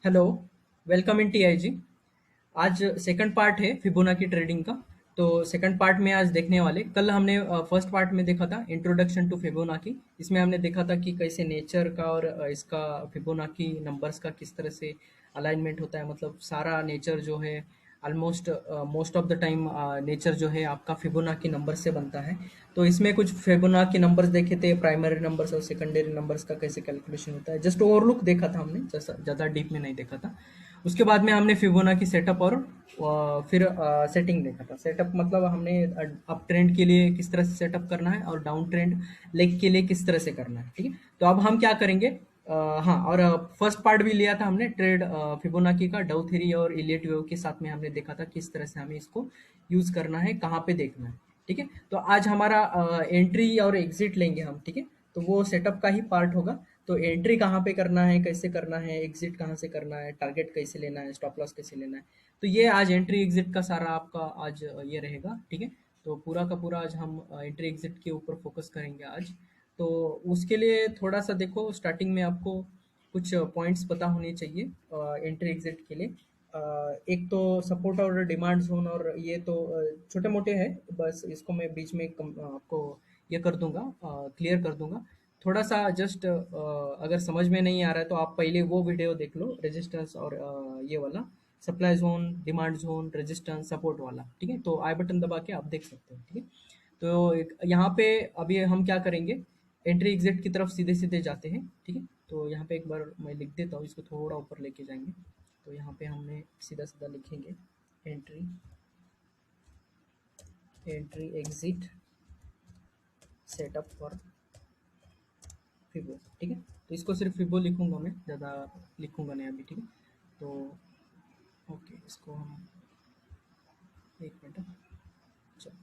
Hello, welcome in TIG. आज second part है Fibonacci trading का। तो सेकंड पार्ट में आज देखने वाले, कल हमने फर्स्ट पार्ट में देखा था इंट्रोडक्शन टू फिबोनाची। इसमें हमने देखा था कि कैसे नेचर का और इसका फिबोनाची नंबर्स का किस तरह से अलाइनमेंट होता है। मतलब सारा नेचर जो है almost most of the time nature जो है आपका फिबोनाची नंबर से बनता है। तो इसमें कुछ फिबोनाची नंबर्स देखे थे, प्राइमरी नंबर्स और सेकेंडरी नंबर्स का कैसे कैलकुलेशन होता है। जस्ट ओवरलुक देखा था हमने, जैसा ज़्यादा डीप में नहीं देखा था। उसके बाद में हमने फिबोनाची सेटअप और फिर सेटिंग देखा था। सेटअप मतलब हमने अप ट्रेंड के लिए किस तरह से सेटअप करना है और डाउन ट्रेंड लेग के लिए किस तरह से करना है। ठीक है, तो अब हम क्या करेंगे। हाँ, और फर्स्ट पार्ट भी लिया था हमने ट्रेड फिबोनाची का, डाउ थ्योरी और इलियट वेव के साथ में हमने देखा था किस तरह से हमें इसको यूज करना है, कहाँ पे देखना है। ठीक है, तो आज हमारा एंट्री और एग्जिट लेंगे हम। ठीक है, तो वो सेटअप का ही पार्ट होगा। तो एंट्री कहाँ पे करना है, कैसे करना है, एग्जिट कहाँ से करना है, टारगेट कैसे लेना है, स्टॉप लॉस कैसे लेना है। तो ये आज एंट्री एग्जिट का सारा आपका आज ये रहेगा। ठीक है, तो पूरा का पूरा आज हम एंट्री एग्जिट के ऊपर फोकस करेंगे आज। तो उसके लिए थोड़ा सा देखो, स्टार्टिंग में आपको कुछ पॉइंट्स पता होने चाहिए एंट्री एग्जिट के लिए। एक तो सपोर्ट और डिमांड जोन, और ये तो छोटे मोटे हैं, बस इसको मैं बीच में आपको ये कर दूंगा, क्लियर कर दूंगा। थोड़ा सा जस्ट अगर समझ में नहीं आ रहा है तो आप पहले वो वीडियो देख लो, रेजिस्टेंस और ये वाला supply zone, demand zone, resistance, support वाला। ठीक है, तो आई बटन दबा के आप देख सकते हो। ठीक है, तो यहाँ पे अभी हम क्या करेंगे, एंट्री एग्जिट की तरफ सीधे सीधे जाते हैं। ठीक है, तो यहाँ पे एक बार मैं लिख देता हूँ, इसको थोड़ा ऊपर लेके जाएंगे। तो यहाँ पे हमने सीधा सीधा लिखेंगे entry entry exit setup for fibo. ठीक है, तो इसको सिर्फ फिबो लिखूंगा मैं, ज़्यादा लिखूंगा नहीं अभी। ठीक है, तो ओके, इसको हम एक मिनट। चलो,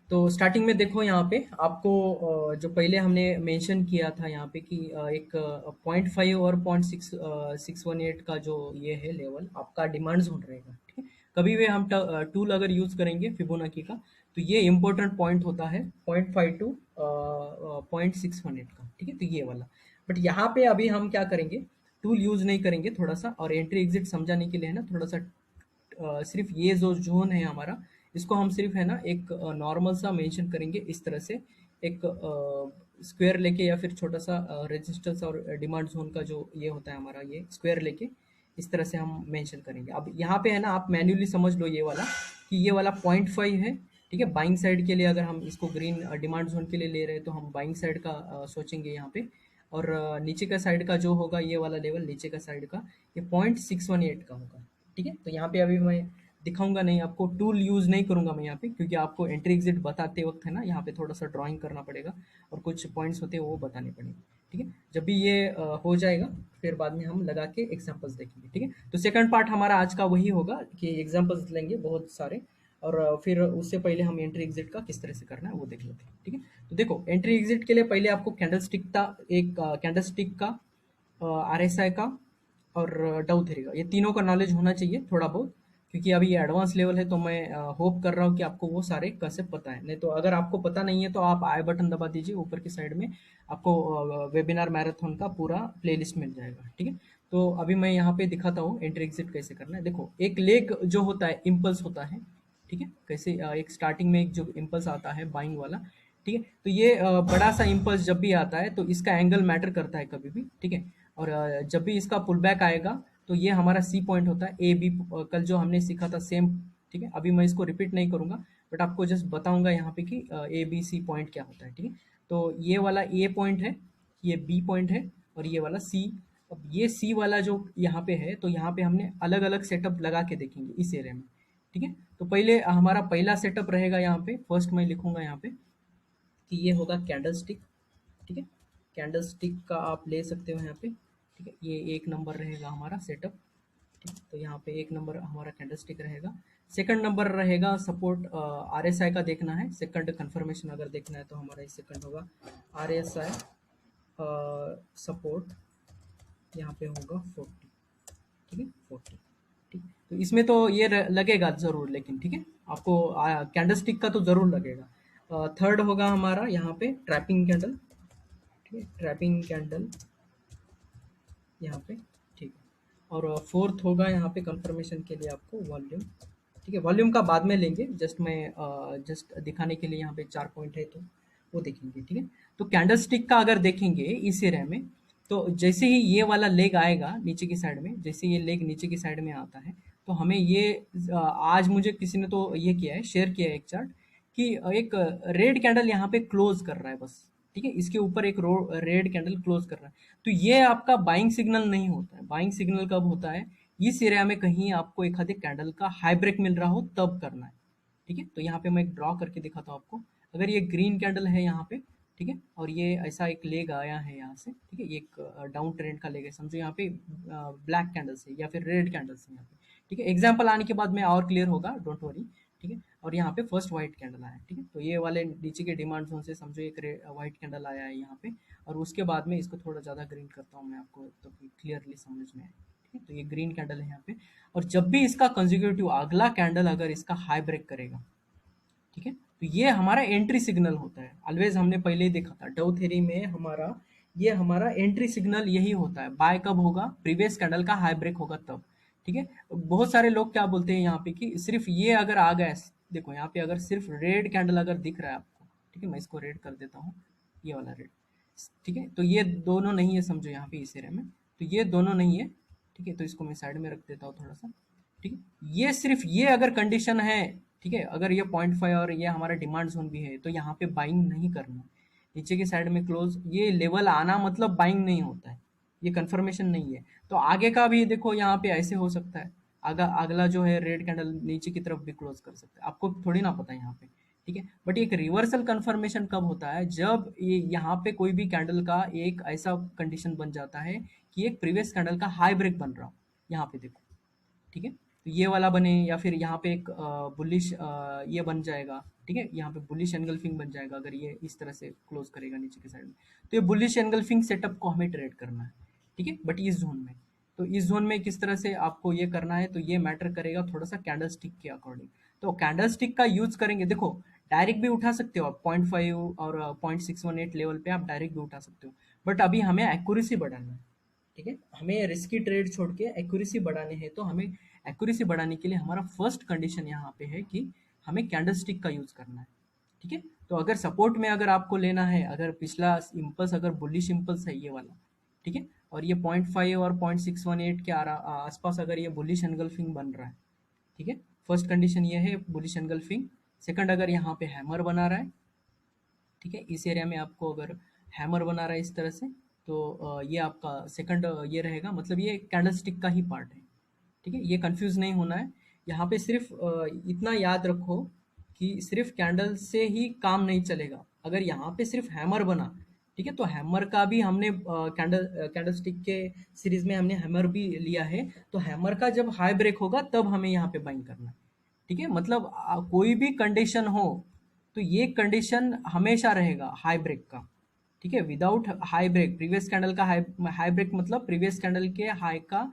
तो स्टार्टिंग में देखो यहाँ पे आपको जो पहले हमने मेंशन किया था यहाँ पे कि एक 0.5 और 0.618 का जो ये है लेवल आपका डिमांड जोन रहेगा। ठीक है, कभी भी हम टूल अगर यूज करेंगे फिबोनाची का, तो ये इंपॉर्टेंट पॉइंट होता है 0.5 टू 0.618 का। ठीक है, तो ये वाला। बट यहाँ पे अभी हम क्या करेंगे, टूल यूज नहीं करेंगे थोड़ा सा, और एंट्री एग्जिट समझाने के लिए है ना, थोड़ा सा सिर्फ ये जो जोन है हमारा, इसको हम सिर्फ है ना एक नॉर्मल सा मेंशन करेंगे इस तरह से, एक स्क्वायर लेके, या फिर छोटा सा रेजिस्टेंस और डिमांड जोन का जो ये होता है हमारा, ये स्क्वायर लेके इस तरह से हम मेंशन करेंगे। अब यहाँ पे है ना, आप मैन्युअली समझ लो ये वाला, कि ये वाला 0.5 है। ठीक है, बाइंग साइड के लिए अगर हम इसको ग्रीन डिमांड जोन के लिए ले रहे हैं तो हम बाइंग साइड का सोचेंगे यहाँ पे। और नीचे का साइड का जो होगा ये वाला लेवल, नीचे का साइड का ये 0.618 का होगा। ठीक है, तो यहाँ पे अभी मैं दिखाऊंगा नहीं आपको, टूल यूज नहीं करूंगा मैं यहाँ पे, क्योंकि आपको एंट्री एग्जिट बताते वक्त है ना यहाँ पे थोड़ा सा ड्राइंग करना पड़ेगा, और कुछ पॉइंट्स होते हैं वो बताने पड़ेंगे। ठीक है, जब भी ये हो जाएगा फिर बाद में हम लगा के एग्जाम्पल्स देखेंगे। ठीक है, तो सेकंड पार्ट हमारा आज का वही होगा कि एग्जाम्पल्स लेंगे बहुत सारे, और फिर उससे पहले हम एंट्री एग्जिट का किस तरह से करना है वो देख लेते हैं। ठीक है, तो देखो एंट्री एग्जिट के लिए पहले आपको कैंडलस्टिक का, एक कैंडलस्टिक का, आरएसआई का और डाउ थ्योरी का, ये तीनों का नॉलेज होना चाहिए थोड़ा बहुत, क्योंकि अभी ये एडवांस लेवल है। तो मैं होप कर रहा हूँ कि आपको वो सारे कंसेप्ट पता है। नहीं तो अगर आपको पता नहीं है तो आप आई बटन दबा दीजिए, ऊपर की साइड में आपको वेबिनार मैराथन का पूरा प्लेलिस्ट मिल जाएगा। ठीक है, तो अभी मैं यहाँ पे दिखाता हूँ एंट्री एग्जिट कैसे करना है। देखो, एक लेग जो होता है इम्पल्स होता है। ठीक है, कैसे एक स्टार्टिंग में एक जो इम्पल्स आता है बाइंग वाला। ठीक है, तो ये बड़ा सा इम्पल्स जब भी आता है तो इसका एंगल मैटर करता है कभी भी। ठीक है, और जब भी इसका पुल बैक आएगा तो ये हमारा सी पॉइंट होता है, ए बी। कल जो हमने सीखा था सेम। ठीक है, अभी मैं इसको रिपीट नहीं करूंगा, बट आपको जस्ट बताऊंगा यहाँ पे कि ए बी सी पॉइंट क्या होता है। ठीक है, तो ये वाला ए पॉइंट है, ये बी पॉइंट है, और ये वाला सी। अब ये सी वाला जो यहाँ पे है, तो यहाँ पे हमने अलग अलग सेटअप लगा के देखेंगे इस एरिया में। ठीक है, तो पहले हमारा पहला सेटअप रहेगा यहाँ पे, फर्स्ट मैं लिखूंगा यहाँ पे कि ये होगा कैंडल स्टिक। ठीक है, कैंडल स्टिक का आप ले सकते हो यहाँ पे। ठीक है, ये एक नंबर रहेगा हमारा सेटअप। ठीक, तो यहाँ पे एक नंबर हमारा कैंडल स्टिक रहेगा। सेकंड नंबर रहेगा सपोर्ट, आरएसआई का देखना है, सेकंड कंफर्मेशन अगर देखना है तो हमारा सेकंड होगा आरएसआई सपोर्ट, यहाँ पे होगा 40। ठीक है, 40। ठीक, तो इसमें तो ये लगेगा जरूर, लेकिन ठीक है, आपको कैंडल स्टिक का तो जरूर लगेगा। थर्ड होगा हमारा यहाँ पे ट्रैपिंग कैंडल। ठीक है, ट्रैपिंग कैंडल यहाँ पे, ठीक है। और फोर्थ होगा यहाँ पे कंफर्मेशन के लिए आपको वॉल्यूम, ठीक है। वॉल्यूम का बाद में लेंगे, जस्ट मैं जस्ट दिखाने के लिए यहाँ पे 4 पॉइंट है तो वो देखेंगे, ठीक है। तो कैंडलस्टिक का अगर देखेंगे इस एरिया में, तो जैसे ही ये वाला लेग आएगा नीचे की साइड में, जैसे ये लेग नीचे की साइड में आता है, तो हमें ये आज मुझे किसी ने तो ये किया है, शेयर किया है एक चार्ट, कि एक रेड कैंडल यहाँ पे क्लोज कर रहा है बस, ठीक है। इसके ऊपर एक रेड कैंडल क्लोज कर रहा है, तो ये आपका बाइंग सिग्नल नहीं होता है। बाइंग सिग्नल कब होता है, इस एरिया में कहीं आपको एक आधे कैंडल का हाई ब्रेक मिल रहा हो तब करना है, ठीक है। तो यहाँ पे मैं एक ड्रॉ करके दिखाता हूँ आपको। अगर ये ग्रीन कैंडल है यहाँ पे, ठीक है, और ये ऐसा एक लेग आया है यहाँ से, ठीक है, ये एक डाउन ट्रेंड का लेग है, समझो यहाँ पे ब्लैक कैंडल से या फिर रेड कैंडल से यहाँ पे, ठीक है। एग्जाम्पल आने के बाद में और क्लियर होगा, डोंट वरी, ठीक है। और यहाँ पे फर्स्ट व्हाइट कैंडल आया है, ठीक है। तो ये वाले नीचे के डिमांड जोन से समझो एक व्हाइट कैंडल आया है यहाँ पे, और उसके बाद में इसको थोड़ा ज़्यादा ग्रीन करता हूँ मैं आपको, तो क्लियरली समझ में आए, ठीक है। तो ये ग्रीन कैंडल है यहाँ पे, और जब भी इसका कंसेक्यूटिव अगला कैंडल अगर इसका हाई ब्रेक करेगा, ठीक है, तो ये हमारा एंट्री सिग्नल होता है। ऑलवेज हमने पहले ही देखा था डव थ्योरी में, हमारा ये हमारा एंट्री सिग्नल यही होता है। बाय कब होगा, प्रीवियस कैंडल का हाई ब्रेक होगा तब, ठीक है। बहुत सारे लोग क्या बोलते हैं यहाँ पे कि सिर्फ ये अगर आ गया, देखो यहाँ पे अगर सिर्फ रेड कैंडल अगर दिख रहा है आपको, ठीक है, मैं इसको रेड कर देता हूँ, ये वाला रेड, ठीक है। तो ये दोनों नहीं है, समझो यहाँ पे इस एरिया में, तो ये दोनों नहीं है, ठीक है। तो इसको मैं साइड में रख देता हूँ थोड़ा सा, ठीक है। ये सिर्फ ये अगर कंडीशन है, ठीक है, अगर ये 0.5 और ये हमारा डिमांड जोन भी है, तो यहाँ पे बाइंग नहीं करना। नीचे की साइड में क्लोज ये लेवल आना मतलब बाइंग नहीं होता है, ये कंफर्मेशन नहीं है। तो आगे का भी देखो यहाँ पे ऐसे हो सकता है, अगला जो है रेड कैंडल नीचे की तरफ भी क्लोज कर सकता है, आपको थोड़ी ना पता है यहाँ पे, ठीक है। बट एक रिवर्सल कंफर्मेशन कब होता है, जब ये यहाँ पे कोई भी कैंडल का एक ऐसा कंडीशन बन जाता है कि एक प्रीवियस कैंडल का हाई ब्रेक बन रहा हो, यहाँ पे देखो, ठीक है। तो ये वाला बने, या फिर यहाँ पे एक बुलिश ये बन जाएगा, ठीक है, यहाँ पे बुलिश एनगल्फिंग बन जाएगा अगर ये इस तरह से क्लोज करेगा नीचे की साइड में। तो ये बुलिश एनगल्फिंग सेटअप को हमें ट्रेड करना है, ठीक है, बट इस जोन में। तो इस जोन में किस तरह से आपको ये करना है, तो ये मैटर करेगा थोड़ा सा कैंडल स्टिक के अकॉर्डिंग। तो कैंडल स्टिक का यूज करेंगे, देखो डायरेक्ट भी उठा सकते हो आप, 0.5 और 0.618 लेवल पे आप डायरेक्ट भी उठा सकते हो, बट अभी हमें एक्यूरेसी बढ़ाना है, ठीक है। हमें रिस्की ट्रेड छोड़ के एक्यूरेसी बढ़ाने हैं, तो हमें एक्यूरेसी बढ़ाने के लिए हमारा फर्स्ट कंडीशन यहाँ पे है कि हमें कैंडलस्टिक का यूज करना है, ठीक है। तो अगर सपोर्ट में अगर आपको लेना है, अगर पिछला इम्पल्स अगर बुलिश इम्पल्स है ये वाला, ठीक है, और ये 0.5 और 0.618 के आसपास अगर ये बुलिश एनगल्फिंग बन रहा है, ठीक है, फर्स्ट कंडीशन ये है बुलिश एनगल्फिंग। सेकंड, अगर यहाँ पे हैमर बना रहा है, ठीक है, इस एरिया में आपको अगर हैमर बना रहा है इस तरह से, तो ये आपका सेकंड ये रहेगा, मतलब ये कैंडलस्टिक का ही पार्ट है, ठीक है। ये कंफ्यूज नहीं होना है, यहाँ पे सिर्फ इतना याद रखो कि सिर्फ कैंडल से ही काम नहीं चलेगा। अगर यहाँ पे सिर्फ हैमर बना, ठीक है, तो हैमर का भी हमने कैंडलस्टिक के सीरीज में हमने हैमर भी लिया है, तो हैमर का जब हाई ब्रेक होगा तब हमें यहाँ पे बाइंग करना है, ठीक है। मतलब कोई भी कंडीशन हो, तो ये कंडीशन हमेशा रहेगा हाई ब्रेक का, ठीक है। Without high break, previous candle का हाई हाई ब्रेक मतलब प्रीवियस कैंडल के हाई का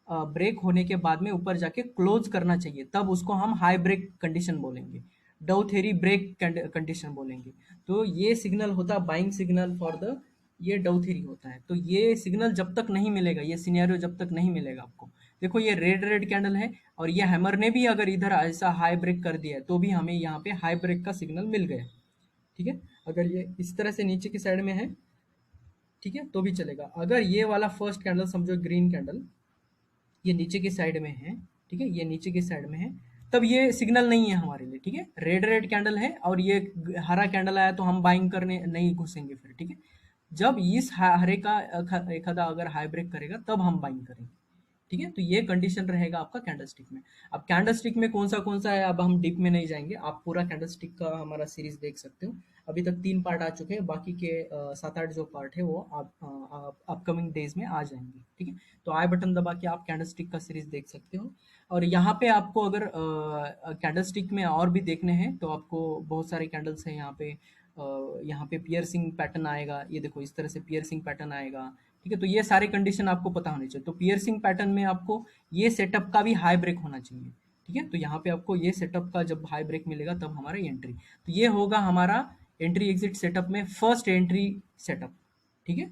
ब्रेक होने के बाद में ऊपर जाके क्लोज करना चाहिए, तब उसको हम हाई ब्रेक कंडीशन बोलेंगे, डव थ्योरी ब्रेक कंडीशन बोलेंगे। तो ये सिग्नल होता है बाइंग सिग्नल फॉर द, ये डव थ्योरी होता है। तो ये सिग्नल जब तक नहीं मिलेगा, ये सिनेरियो जब तक नहीं मिलेगा आपको, देखो ये रेड रेड कैंडल है, और ये हैमर ने भी अगर इधर ऐसा हाई ब्रेक कर दिया है, तो भी हमें यहाँ पे हाई ब्रेक का सिग्नल मिल गया, ठीक है। अगर ये इस तरह से नीचे की साइड में है, ठीक है, तो भी चलेगा। अगर ये वाला फर्स्ट कैंडल समझो ग्रीन कैंडल, ये नीचे की साइड में है, ठीक है, ये नीचे की साइड में है, तब ये सिग्नल नहीं है हमारे लिए, ठीक है। रेड रेड कैंडल है और ये हरा कैंडल आया, तो हम बाइंग करने नहीं घुसेंगे फिर, ठीक है। जब इस हरे का एक आधा अगर हाई ब्रेक करेगा तब हम बाइंग करेंगे, ठीक है। तो ये कंडीशन रहेगा आपका कैंडलस्टिक में। अब कैंडलस्टिक में कौन सा है, अब हम डीप में नहीं जाएंगे, आप पूरा कैंडलस्टिक का हमारा सीरीज देख सकते हो। अभी तक 3 पार्ट आ चुके हैं, बाकी के 7-8 जो पार्ट है वो आप अपकमिंग डेज में आ जाएंगे, ठीक है। तो आई बटन दबा के आप कैंडलस्टिक का सीरीज देख सकते हो। और यहाँ पे आपको अगर कैंडलस्टिक में और भी देखने हैं, तो आपको बहुत सारे कैंडल्स हैं यहाँ पे। यहाँ पे पियर्सिंग पैटर्न आएगा, ये देखो इस तरह से पियर्सिंग पैटर्न आएगा, ठीक है। तो ये सारे कंडीशन आपको पता होने चाहिए। तो पियर्सिंग पैटर्न में आपको ये सेटअप का भी हाई ब्रेक होना चाहिए, ठीक है। तो यहाँ पे आपको ये सेटअप का जब हाई ब्रेक मिलेगा तब हमारा एंट्री, तो ये होगा हमारा एंट्री एग्जिट सेटअप में फर्स्ट एंट्री सेटअप, ठीक है।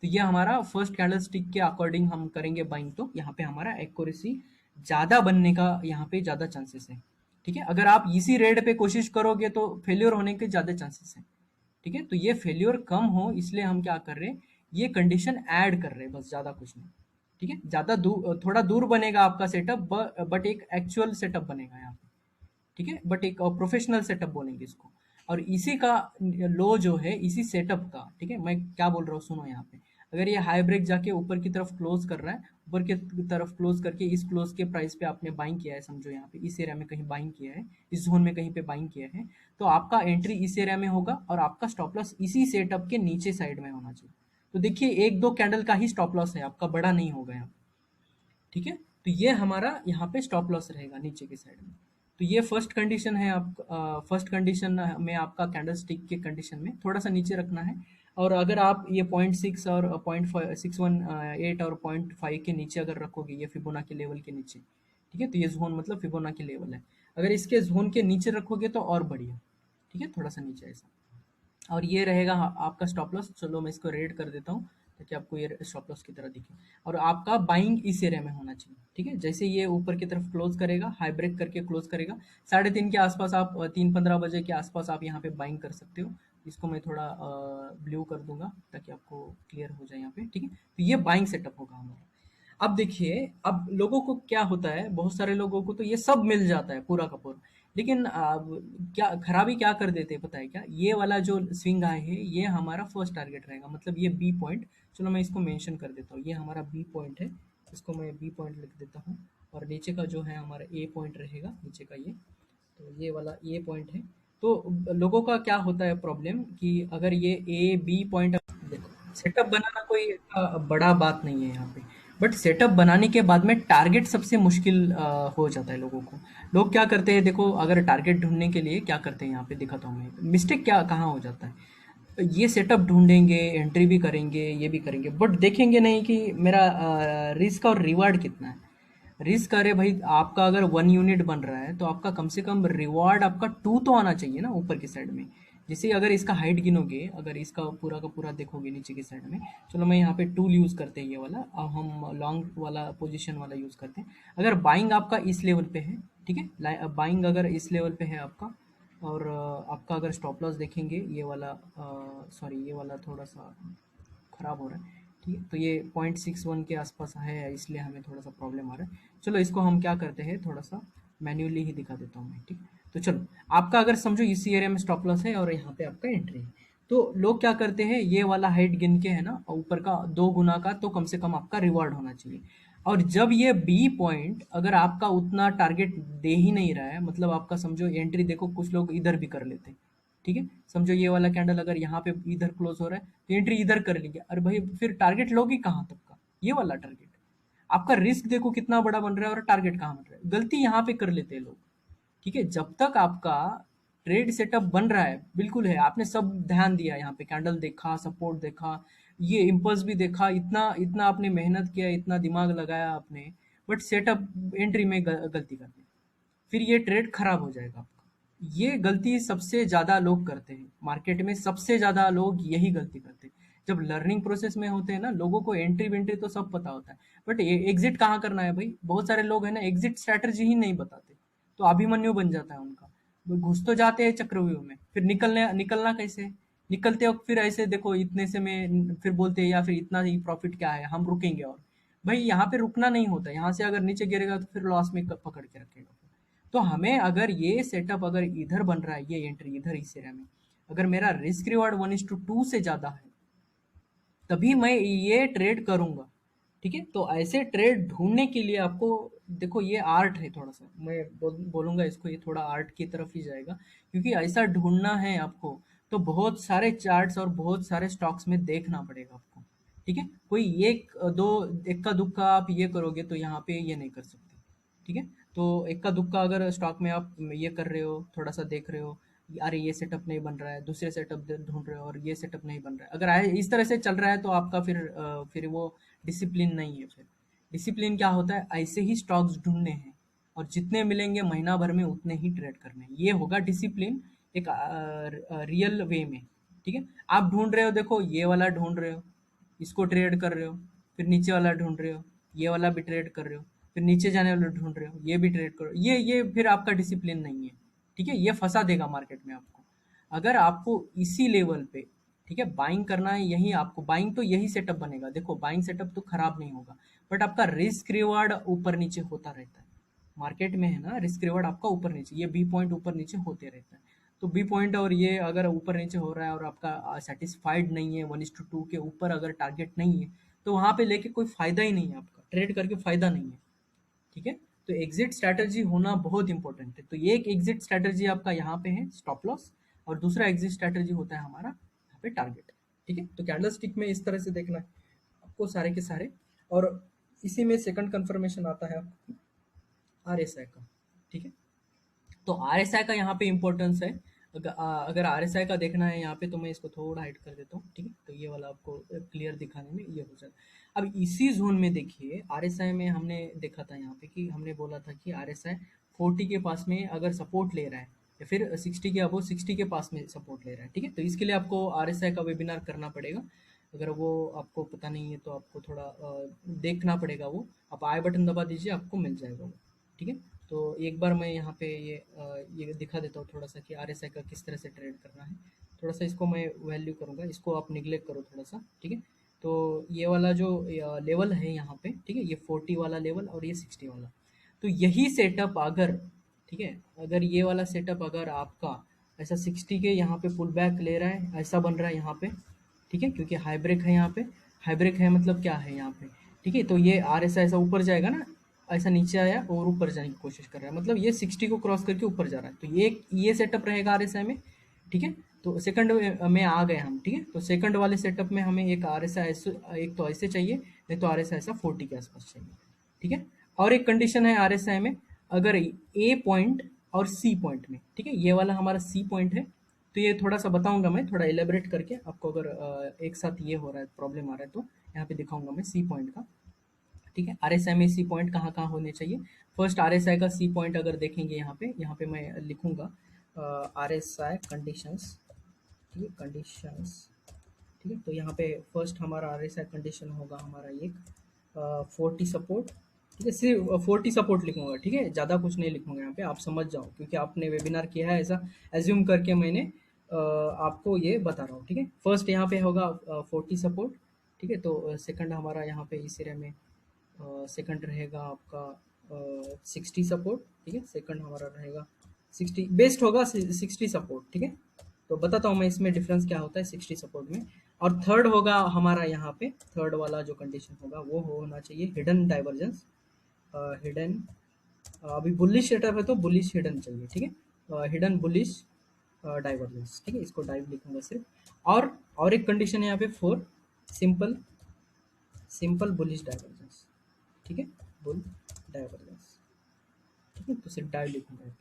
तो ये हमारा फर्स्ट कैंडलस्टिक के अकॉर्डिंग हम करेंगे बाइंग, तो यहाँ पे हमारा एक्यूरेसी ज़्यादा बनने का यहाँ पे ज़्यादा चांसेस है। ठीक है, अगर आप इसी रेट पे कोशिश करोगे तो फेल्योर होने के ज़्यादा चांसेस हैं। ठीक है, तो ये फेल्योर कम हो इसलिए हम क्या कर रहे हैं, ये कंडीशन ऐड कर रहे हैं, बस ज़्यादा कुछ नहीं। ठीक है, ज़्यादा दूर, थोड़ा दूर बनेगा आपका सेटअप, बट एक एक्चुअल सेटअप बनेगा यहाँ पे। ठीक है, बट एक प्रोफेशनल सेटअप बोलेंगे इसको। और इसी का लो जो है इसी सेटअप का, ठीक है, मैं क्या बोल रहा हूँ सुनो यहाँ पे। अगर ये हाई ब्रेक जाके ऊपर की तरफ क्लोज कर रहा है, ऊपर की तरफ क्लोज करके इस क्लोज के प्राइस पे आपने बाइंग किया है, समझो यहाँ पे इस एरिया में कहीं बाइंग किया है, इस जोन में कहीं पे बाइंग किया है, तो आपका एंट्री इस एरिया में होगा और आपका स्टॉप लॉस इसी सेटअप के नीचे साइड में होना चाहिए। तो देखिए एक दो कैंडल का ही स्टॉप लॉस है आपका, बड़ा नहीं होगा यहाँ। ठीक है, तो ये हमारा यहाँ पे स्टॉप लॉस रहेगा नीचे के साइड में। तो ये फर्स्ट कंडीशन है, आप फर्स्ट कंडीशन में आपका कैंडल स्टिक के कंडीशन में थोड़ा सा नीचे रखना है। और अगर आप ये 0.6 और 0.618 और 0.5 के नीचे अगर रखोगे, ये फिबोना के लेवल के नीचे, ठीक है, तो ये जोन मतलब फिबोना के लेवल है। अगर इसके जोन के नीचे रखोगे तो और बढ़िया। ठीक है, थोड़ा सा नीचे ऐसा। और ये रहेगा आपका स्टॉप लॉस। चलो मैं इसको रेड कर देता हूँ ताकि आपको ये स्टॉप लॉस की तरह दिखे। और आपका बाइंग इस एरिया में होना चाहिए। ठीक है, जैसे ये ऊपर की तरफ क्लोज करेगा, हाई ब्रेक करके क्लोज करेगा, 3:30 के आसपास आप 3:15 बजे के आसपास आप यहाँ पे बाइंग कर सकते हो। इसको मैं थोड़ा ब्लू कर दूंगा ताकि आपको क्लियर हो जाए यहाँ पे। ठीक है, तो ये बाइंग सेटअप होगा हमारा। अब देखिए, अब लोगों को क्या होता है, बहुत सारे लोगों को तो ये सब मिल जाता है पूरा का पूरा, लेकिन क्या खराबी क्या कर देते हैं पता है क्या, ये वाला जो स्विंग आए है ये हमारा फर्स्ट टारगेट रहेगा, मतलब ये बी पॉइंट। चलो मैं इसको मेंशन कर देता हूँ, ये हमारा बी पॉइंट है, इसको मैं बी पॉइंट लिख देता हूँ। और नीचे का जो है हमारा ए पॉइंट रहेगा, नीचे का ये, तो ये वाला ए पॉइंट है। तो लोगों का क्या होता है प्रॉब्लम कि अगर ये ए बी पॉइंट, देखो सेटअप बनाना कोई बड़ा बात नहीं है यहाँ पे, बट सेटअप बनाने के बाद में टारगेट सबसे मुश्किल हो जाता है लोगों को। लोग क्या करते हैं, देखो अगर टारगेट ढूंढने के लिए क्या करते हैं, यहाँ पे दिखाता हूँ मैं मिस्टेक क्या कहाँ हो जाता है। ये सेटअप ढूंढेंगे, एंट्री भी करेंगे, ये भी करेंगे, बट देखेंगे नहीं कि मेरा रिस्क और रिवार्ड कितना है। रिस्क, अरे भाई आपका अगर 1 यूनिट बन रहा है तो आपका कम से कम रिवॉर्ड आपका 2 तो आना चाहिए ना ऊपर की साइड में। जैसे अगर इसका हाइट गिनोगे, अगर इसका पूरा का पूरा देखोगे नीचे की साइड में, चलो मैं यहाँ पे टूल यूज़ करते हैं ये वाला, अब हम लॉन्ग वाला पोजीशन वाला यूज़ करते हैं। अगर बाइंग आपका इस लेवल पे है, ठीक है, बाइंग अगर इस लेवल पे है आपका, और आपका अगर स्टॉप लॉस देखेंगे ये वाला, सॉरी ये वाला थोड़ा सा खराब हो रहा है। ठीक है, तो ये 0.61 के आसपास है इसलिए हमें थोड़ा सा प्रॉब्लम आ रहा है। चलो इसको हम क्या करते हैं, थोड़ा सा मैन्युअली ही दिखा देता हूँ मैं। ठीक है, तो चलो आपका अगर समझो इसी एरिया में स्टॉप लॉस है और यहाँ पे आपका एंट्री है, तो लोग क्या करते हैं, ये वाला हाइट गिन के है ना ऊपर का 2 गुना का, तो कम से कम आपका रिवॉर्ड होना चाहिए। और जब ये बी पॉइंट अगर आपका उतना टारगेट दे ही नहीं रहा है, मतलब आपका समझो एंट्री, देखो कुछ लोग इधर भी कर लेते हैं। ठीक है, समझो ये वाला कैंडल अगर यहाँ पे इधर क्लोज हो रहा है तो एंट्री इधर कर लीजिए, अरे भाई फिर टारगेट लोगे कहाँ तक का, ये वाला टारगेट। आपका रिस्क देखो कितना बड़ा बन रहा है और टारगेट कहाँ बन रहा है, गलती यहाँ पे कर लेते हैं लोग। ठीक है, जब तक आपका ट्रेड सेटअप बन रहा है, बिल्कुल है, आपने सब ध्यान दिया, यहाँ पे कैंडल देखा, सपोर्ट देखा, ये इम्पल्स भी देखा, इतना इतना आपने मेहनत किया, इतना दिमाग लगाया आपने, बट सेटअप एंट्री में गलती कर दी, फिर ये ट्रेड खराब हो जाएगा आपका। ये गलती सबसे ज़्यादा लोग करते हैं मार्केट में, सबसे ज़्यादा लोग यही गलती करते हैं। जब लर्निंग प्रोसेस में होते हैं ना, लोगों को एंट्री वेंट्री तो सब पता होता है, बट एग्जिट कहाँ करना है भाई, बहुत सारे लोग हैं ना एग्जिट स्ट्रैटेजी ही नहीं बताते, तो अभिमन्यु बन जाता है उनका। वो घुस तो जाते हैं चक्रव्यूह में, फिर निकलना कैसे, निकलते वक्त फिर ऐसे देखो इतने से में फिर बोलते हैं या फिर इतना ही प्रॉफिट क्या है, हम रुकेंगे। और भाई यहाँ पे रुकना नहीं होता, यहाँ से अगर नीचे गिरेगा तो फिर लॉस में पकड़ के रखेगा। तो हमें अगर ये सेटअप अगर इधर बन रहा है, ये एंट्री इधर इस एरिया में, अगर मेरा रिस्क रिवार्ड 1:2 से ज़्यादा है, तभी मैं ये ट्रेड करूंगा। ठीक है, तो ऐसे ट्रेड ढूंढने के लिए आपको, देखो ये आर्ट है, थोड़ा सा मैं बोलूंगा इसको, ये थोड़ा आर्ट की तरफ ही जाएगा, क्योंकि ऐसा ढूंढना है आपको तो बहुत सारे चार्ट्स और बहुत सारे स्टॉक्स में देखना पड़ेगा आपको। ठीक है, कोई एक दो इक्का दुक्का आप ये करोगे तो यहाँ पे ये नहीं कर सकते। ठीक है, तो इक्का दुक्का अगर स्टॉक में आप ये कर रहे हो, थोड़ा सा देख रहे हो, अरे ये सेटअप नहीं बन रहा है, दूसरे सेटअप ढूंढ रहे हो और ये सेटअप नहीं बन रहा है, अगर इस तरह से चल रहा है तो आपका फिर वो डिसिप्लिन नहीं है। फिर डिसिप्लिन क्या होता है, ऐसे ही स्टॉक्स ढूंढने हैं और जितने मिलेंगे महीना भर में उतने ही ट्रेड करने हैं, ये होगा डिसिप्लिन एक रियल वे में। ठीक है, आप ढूंढ रहे हो, देखो ये वाला ढूंढ रहे हो, इसको ट्रेड कर रहे हो, फिर नीचे वाला ढूंढ रहे हो, ये वाला भी ट्रेड कर रहे हो, फिर नीचे जाने वाला ढूंढ रहे हो, ये भी ट्रेड करो, ये फिर आपका डिसिप्लिन नहीं है। ठीक है, ये फंसा देगा मार्केट में आपको। अगर आपको इसी लेवल पे, ठीक है, बाइंग करना है, यही आपको बाइंग, तो यही सेटअप बनेगा। देखो बाइंग सेटअप तो खराब नहीं होगा, बट आपका रिस्क रिवार्ड ऊपर नीचे होता रहता है। मार्केट में है ना, रिस्क रिवार्ड आपका ऊपर नीचे, ये बी पॉइंट ऊपर नीचे होते रहता है। तो बी पॉइंट और ये अगर ऊपर नीचे हो रहा है और आपका सेटिस्फाइड नहीं है, 1:2 के ऊपर अगर टारगेट नहीं है, तो वहां पे लेके कोई फायदा ही नहीं है, आपका ट्रेड करके फायदा नहीं है। ठीक है, तो एग्जिट स्ट्रैटेजी होना बहुत इंपॉर्टेंट है। तो ये एक एग्जिट स्ट्रैटेजी आपका यहाँ पे है स्टॉप लॉस, और दूसरा एग्जिट स्ट्रैटेजी होता है हमारा यहाँ पे टारगेट। ठीक है, तो कैंडल स्टिक में इस तरह से देखना है आपको सारे के सारे। और इसी में सेकंड कंफर्मेशन आता है RSI का। ठीक है, तो RSI का यहाँ पे इम्पोर्टेंस है। अगर RSI का देखना है यहाँ पे, तो मैं इसको थोड़ा हाइड कर देता हूँ। ठीक है, तो ये वाला आपको क्लियर दिखाने में ये हो जाता। अब इसी जोन में देखिए, RSI में हमने देखा था यहाँ पे कि हमने बोला था कि RSI 40 के पास में अगर सपोर्ट ले रहा है, या फिर 60 के अबो 60 के पास में सपोर्ट ले रहा है। ठीक है, तो इसके लिए आपको RSI का वेबिनार करना पड़ेगा। अगर वो आपको पता नहीं है तो आपको थोड़ा देखना पड़ेगा। वो आप आई बटन दबा दीजिए, आपको मिल जाएगा वो। ठीक है, तो एक बार मैं यहाँ पे ये दिखा देता हूँ थोड़ा सा कि RSI का किस तरह से ट्रेड करना है। थोड़ा सा इसको मैं वैल्यू करूँगा, इसको आप निगलेक्ट करो थोड़ा सा। ठीक है, तो ये वाला जो लेवल है यहाँ पे, ठीक है, ये 40 वाला लेवल और ये 60 वाला, तो यही सेटअप अगर, ठीक है, अगर ये वाला सेटअप अगर आपका ऐसा 60 के यहाँ पे पुल बैक ले रहा है, ऐसा बन रहा है यहाँ पे। ठीक है, क्योंकि हाई ब्रेक है यहाँ पे, हाई ब्रेक है मतलब क्या है यहाँ पे। ठीक है, तो ये RSI ऐसा ऊपर जाएगा ना, ऐसा नीचे आया और ऊपर जाने की कोशिश कर रहा है, मतलब ये 60 को क्रॉस करके ऊपर जा रहा है, तो ये सेटअप रहेगा RSI में। ठीक है, तो सेकंड में आ गए हम। ठीक है, तो सेकंड वाले सेटअप में हमें एक RSI एक तो ऐसे चाहिए, नहीं तो RSI ऐसा 40 के आसपास चाहिए। ठीक है, और एक कंडीशन है RSI में, अगर ए पॉइंट और सी पॉइंट में, ठीक है, ये वाला हमारा सी पॉइंट है, तो ये थोड़ा सा बताऊंगा मैं, थोड़ा एलेबरेट करके आपको। अगर एक साथ ये हो रहा है, प्रॉब्लम आ रहा है, तो यहाँ पे दिखाऊंगा मैं सी पॉइंट का। ठीक है, RSI में सी पॉइंट कहाँ कहाँ होने चाहिए। फर्स्ट RSI का सी पॉइंट अगर देखेंगे यहाँ पे मैं लिखूंगा RSI कंडीशंस। ठीक है, कंडीशंस। ठीक है, तो यहाँ पे फर्स्ट हमारा RSI कंडीशन होगा हमारा एक 40 सपोर्ट। ठीक है, सिर्फ 40 सपोर्ट लिखूंगा। ठीक है, ज़्यादा कुछ नहीं लिखूंगा यहाँ पे, आप समझ जाओ, क्योंकि आपने वेबिनार किया है, ऐसा एज्यूम करके मैंने आपको ये बता रहा हूँ। ठीक है, फर्स्ट यहाँ पे होगा 40 सपोर्ट। ठीक है, तो सेकंड हमारा यहाँ पे इस एरिया में सेकंड रहेगा आपका 60 सपोर्ट। ठीक है, सेकंड हमारा रहेगा 60, बेस्ट होगा 60 सपोर्ट। ठीक है, तो बताता हूँ मैं इसमें डिफरेंस क्या होता है 60 सपोर्ट में। और थर्ड होगा हमारा यहाँ पे, थर्ड वाला जो कंडीशन होगा वो होना चाहिए हिडन डाइवर्जेंस। हिडन, अभी बुलिश सेटअप है तो बुलिश हिडन चाहिए। ठीक है, हिडन बुलिश डाइवर्जेंस। ठीक है, इसको डाइव लिखूंगा सिर्फ। और एक कंडीशन है यहाँ पे four, simple simple bullish divergence. ठीक है, बुल डाइवर्जेंस। ठीक है, तो सिर्फ डाइव लिखूंगा।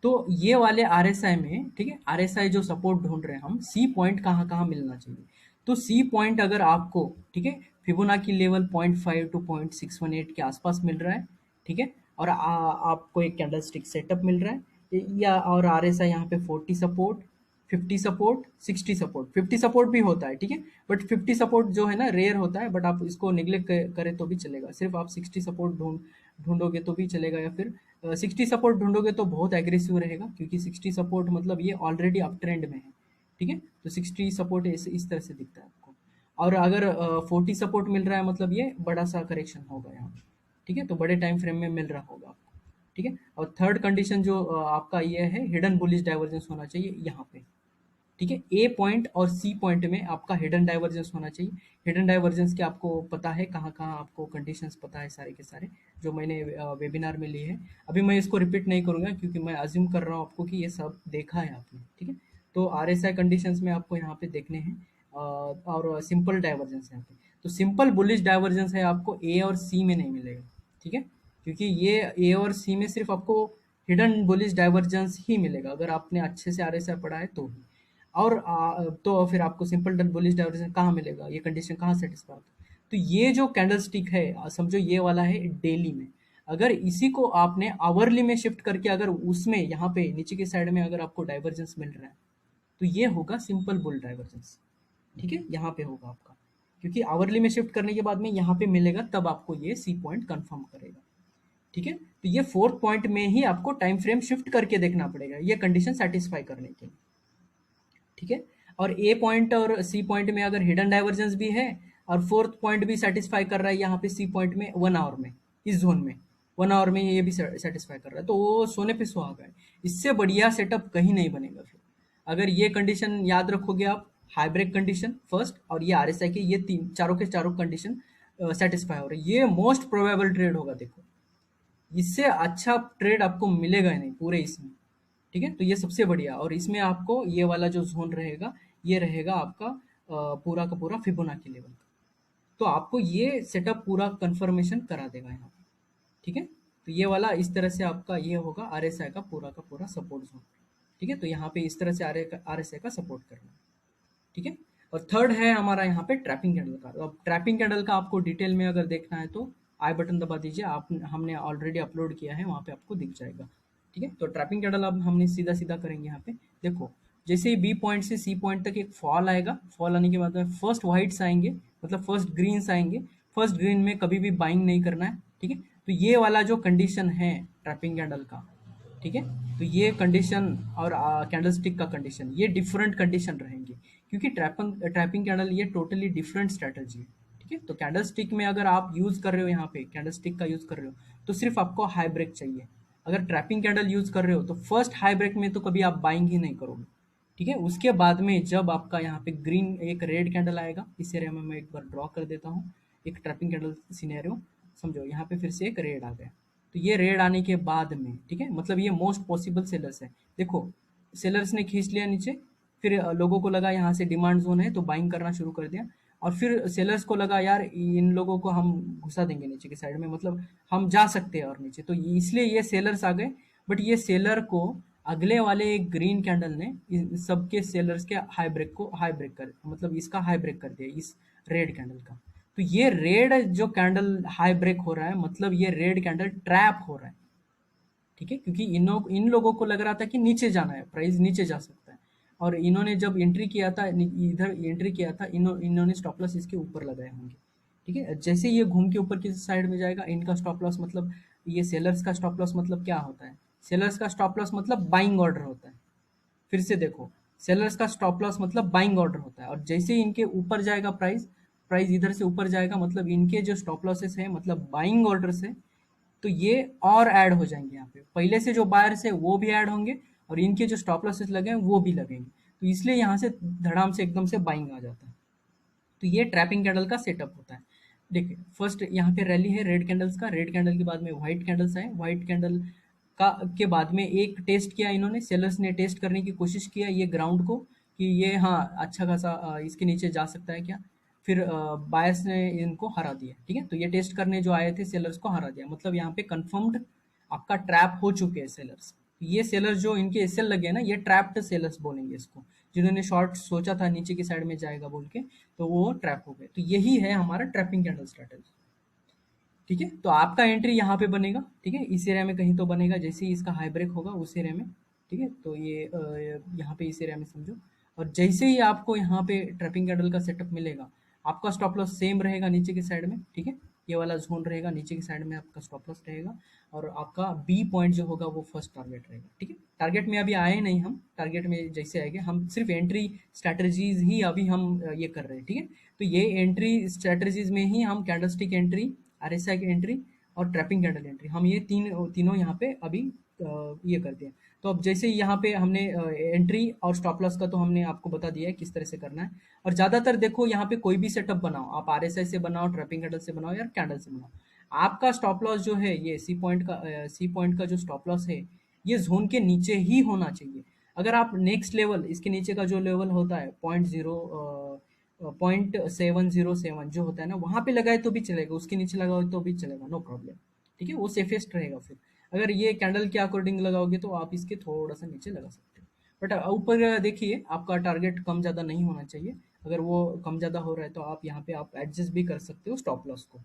तो ये वाले RSI में, ठीक है, RSI जो सपोर्ट ढूंढ रहे हैं हम, सी पॉइंट कहाँ कहाँ मिलना चाहिए। तो सी पॉइंट अगर आपको, ठीक है, फिबोनाची लेवल 0.5 टू 0.618 के आसपास मिल रहा है। ठीक है, और आपको एक कैंडलस्टिक सेटअप मिल रहा है, या और RSI यहाँ पे 40 सपोर्ट, 50 सपोर्ट, 60 सपोर्ट, 50 सपोर्ट भी होता है। ठीक है, बट 50 सपोर्ट जो है ना रेयर होता है, बट आप इसको निगलेक्ट करें तो भी चलेगा। सिर्फ आप 60 सपोर्ट ढूंढोगे तो भी चलेगा, या फिर 60 सपोर्ट ढूंढोगे तो बहुत एग्रेसिव रहेगा, क्योंकि 60 सपोर्ट मतलब ये ऑलरेडी अप ट्रेंड में है। ठीक है, तो 60 सपोर्ट इस तरह से दिखता है आपको। और अगर 40 सपोर्ट मिल रहा है, मतलब ये बड़ा सा करेक्शन होगा यहाँ पे। ठीक है, तो बड़े टाइम फ्रेम में मिल रहा होगा आपको। ठीक है, और थर्ड कंडीशन जो आपका ये है, हिडन बुलिश डाइवर्जेंस होना चाहिए यहाँ पे। ठीक है, ए पॉइंट और सी पॉइंट में आपका हिडन डाइवर्जेंस होना चाहिए। हिडन डाइवर्जेंस के आपको पता है कहाँ कहाँ, आपको कंडीशंस पता है सारे के सारे, जो मैंने वेबिनार में लिए हैं। अभी मैं इसको रिपीट नहीं करूंगा, क्योंकि मैं अज्यूम कर रहा हूँ आपको कि ये सब देखा है आपने। ठीक है, तो RSI कंडीशंस में आपको यहाँ पे देखने हैं, और सिंपल डाइवर्जेंस यहाँ पे। तो सिंपल बुलिश डाइवर्जेंस है आपको ए और सी में नहीं मिलेगा। ठीक है, क्योंकि ये ए और सी में सिर्फ आपको हिडन बुलिश डाइवर्जेंस ही मिलेगा, अगर आपने अच्छे से RSI पढ़ा है तो ही। और तो फिर आपको सिंपल डन बुलिश डाइवर्जेंस कहाँ मिलेगा, ये कंडीशन कहाँ सेटिस्फाई होता है। तो ये जो कैंडलस्टिक है, समझो ये वाला है डेली में। अगर इसी को आपने आवरली में शिफ्ट करके, अगर उसमें यहाँ पे नीचे की साइड में अगर आपको डाइवर्जेंस मिल रहा है, तो ये होगा सिंपल बुल डाइवर्जेंस। ठीक है, यहाँ पे होगा आपका। क्योंकि आवरली में शिफ्ट करने के बाद में यहाँ पे मिलेगा, तब आपको ये सी पॉइंट कंफर्म करेगा। ठीक है, तो ये फोर्थ पॉइंट में ही आपको टाइम फ्रेम शिफ्ट करके देखना पड़ेगा ये कंडीशन सेटिस्फाई करने के लिए। ठीक है, और ए पॉइंट और सी पॉइंट में अगर हिडन डाइवर्जेंस भी है और फोर्थ पॉइंट भी सेटिस्फाई कर रहा है यहाँ पे सी पॉइंट में 1 आवर में, इस जोन में 1 आवर में ये भी सेटिस्फाई कर रहा है, तो वो सोने पे सुहागा है। इससे बढ़िया सेटअप कहीं नहीं बनेगा फिर। अगर ये कंडीशन याद रखोगे आप, हाई ब्रेक कंडीशन फर्स्ट और ये आरएसआई के ये तीन चारों के चारों कंडीशन सेटिस्फाई हो रहे, ये मोस्ट प्रोबेबल ट्रेड होगा। देखो, इससे अच्छा ट्रेड आपको मिलेगा ही नहीं पूरे इसमें। ठीक है, तो ये सबसे बढ़िया, और इसमें आपको ये वाला जो जोन रहेगा, ये रहेगा आपका पूरा का पूरा फिबोनाची लेवल का। तो आपको ये सेटअप पूरा कंफर्मेशन करा देगा यहाँ पे। ठीक है, तो ये वाला इस तरह से आपका ये होगा आरएसआई का पूरा सपोर्ट जोन। ठीक है, तो यहाँ पे इस तरह से आरएसआई का सपोर्ट करना है। ठीक है, और थर्ड है हमारा यहाँ पे ट्रैपिंग कैंडल का। तो अब ट्रैपिंग कैंडल का आपको डिटेल में अगर देखना है तो आई बटन दबा दीजिए, आप हमने ऑलरेडी अपलोड किया है, वहाँ पे आपको दिख जाएगा। ठीक है, तो ट्रैपिंग कैंडल अब हमने सीधा सीधा करेंगे यहाँ पे। देखो, जैसे ही बी पॉइंट से सी पॉइंट तक एक फॉल आएगा, फॉल आने के बाद में फर्स्ट व्हाइट्स आएंगे, मतलब फर्स्ट ग्रीन्स आएंगे। फर्स्ट ग्रीन में कभी भी बाइंग नहीं करना है। ठीक है, तो ये वाला जो कंडीशन है ट्रैपिंग कैंडल का, ठीक है, तो ये कंडीशन और कैंडल स्टिक का कंडीशन, ये डिफरेंट कंडीशन रहेंगे, क्योंकि ट्रैपिंग ट्रैपिंग कैंडल ये टोटली डिफरेंट स्ट्रेटजी है। ठीक है, तो कैंडल स्टिक में अगर आप यूज कर रहे हो, यहाँ पे कैंडल स्टिक का यूज कर रहे हो, तो सिर्फ आपको हाई ब्रेक चाहिए। अगर ट्रैपिंग कैंडल यूज कर रहे हो तो फर्स्ट हाई ब्रेक में तो कभी आप बाइंग ही नहीं करोगे। ठीक है, उसके बाद में जब आपका यहाँ पे ग्रीन एक रेड कैंडल आएगा, इस एरिया में मैं एक बार ड्रॉ कर देता हूँ एक ट्रैपिंग कैंडल सिनेरियो। समझो, यहाँ पे फिर से एक रेड आ गया, तो ये रेड आने के बाद में, ठीक है, मतलब ये मोस्ट पॉसिबल सेलर्स है। देखो, सेलर्स ने खींच लिया नीचे, फिर लोगों को लगा यहाँ से डिमांड जोन है तो बाइंग करना शुरू कर दिया, और फिर सेलर्स को लगा यार इन लोगों को हम घुसा देंगे नीचे की साइड में, मतलब हम जा सकते हैं और नीचे, तो इसलिए ये सेलर्स आ गए। बट ये सेलर को अगले वाले एक ग्रीन कैंडल ने इन सबके सेलर्स के हाई ब्रेक कर, मतलब इसका हाई ब्रेक कर दिया, इस रेड कैंडल का। तो ये रेड जो कैंडल हाई ब्रेक हो रहा है, मतलब ये रेड कैंडल ट्रैप हो रहा है। ठीक है, क्योंकि इन लोगों को लग रहा था कि नीचे जाना है, प्राइस नीचे जा सकता है, और इन्होंने जब एंट्री किया था, इधर एंट्री किया था, इन्होंने स्टॉप लॉस इसके ऊपर लगाए होंगे। ठीक है, जैसे ये घूम के ऊपर की साइड में जाएगा, इनका स्टॉप लॉस मतलब, ये सेलर्स का स्टॉप लॉस मतलब क्या होता है? सेलर्स का स्टॉप लॉस मतलब बाइंग ऑर्डर होता है। फिर से देखो, सेलर्स का स्टॉप लॉस मतलब बाइंग ऑर्डर होता है, और जैसे ही इनके ऊपर जाएगा प्राइस, प्राइस इधर से ऊपर जाएगा, मतलब इनके जो स्टॉप लॉसेस है, मतलब बाइंग ऑर्डर से, तो ये और ऐड हो जाएंगे यहाँ पे। पहले से जो बायर्स है वो भी ऐड होंगे, और इनके जो स्टॉप लॉसेस लगे हैं वो भी लगेंगे, तो इसलिए यहाँ से धड़ाम से एकदम से बाइंग आ जाता है। तो ये ट्रैपिंग कैंडल का सेटअप होता है। देखिए, फर्स्ट यहाँ पे रैली है रेड कैंडल्स का, रेड कैंडल के बाद में व्हाइट कैंडल्स आए, व्हाइट कैंडल का के बाद में एक टेस्ट किया इन्होंने, सेलर्स ने टेस्ट करने की कोशिश किया ये ग्राउंड को, कि ये हाँ अच्छा खासा इसके नीचे जा सकता है क्या। फिर बायर्स ने इनको हरा दिया। ठीक है, तो ये टेस्ट करने जो आए थे सेलर्स को हरा दिया, मतलब यहाँ पे कंफर्म्ड आपका ट्रैप हो चुके हैं सेलर्स। ये सेलर्स जो इनके एसएल लगे हैं ना, ये ट्रैप्ड सेलर्स बोलेंगे इसको, जिन्होंने शॉर्ट सोचा था नीचे की साइड में जाएगा बोल के, तो वो ट्रैप हो गए। तो यही है हमारा ट्रैपिंग कैंडल स्ट्रेटेजी। ठीक है, तो आपका एंट्री यहाँ पे बनेगा। ठीक है, इस एरिया में कहीं तो बनेगा, जैसे ही इसका हाई ब्रेक होगा उस एरिया में। ठीक है, तो ये यहाँ पे इस एरिया में समझो, और जैसे ही आपको यहाँ पे ट्रैपिंग कैंडल का सेटअप मिलेगा, आपका स्टॉप लॉस सेम रहेगा नीचे की साइड में। ठीक है, ये वाला जोन रहेगा, नीचे की साइड में आपका स्टॉप लॉस रहेगा, और आपका बी पॉइंट जो होगा वो फर्स्ट टारगेट रहेगा। ठीक है, टारगेट में अभी आए नहीं हम, टारगेट में जैसे आएंगे हम, सिर्फ एंट्री स्ट्रैटेजीज ही अभी हम ये कर रहे हैं। ठीक है, तो ये एंट्री स्ट्रैटेजीज में ही हम कैंडलस्टिक एंट्री, आरएसआई की एंट्री और ट्रैपिंग कैंडल एंट्री, हम ये तीनों यहाँ पे अभी ये करते हैं। तो अब जैसे यहाँ पे हमने एंट्री और स्टॉप लॉस का तो हमने आपको बता दिया है किस तरह से करना है। और ज़्यादातर देखो यहाँ पे कोई भी सेटअप बनाओ, आप आरएसआई से बनाओ, ट्रैपिंग कैंडल से बनाओ या कैंडल से बनाओ, आपका स्टॉप लॉस जो है ये सी पॉइंट का जो स्टॉप लॉस है, ये जोन के नीचे ही होना चाहिए। अगर आप नेक्स्ट लेवल, इसके नीचे का जो लेवल होता है 0.707 जो होता है ना, वहां पे लगाए तो भी चलेगा, उसके नीचे लगाओ तो भी चलेगा, नो प्रॉब्लम। ठीक है, वो सेफेस्ट रहेगा। फिर अगर ये कैंडल के अकॉर्डिंग लगाओगे तो आप इसके थोड़ा सा नीचे लगा सकते हो, बट ऊपर देखिए आपका टारगेट कम ज़्यादा नहीं होना चाहिए। अगर वो कम ज़्यादा हो रहा है तो आप यहाँ पे आप एडजस्ट भी कर सकते हो स्टॉप लॉस को।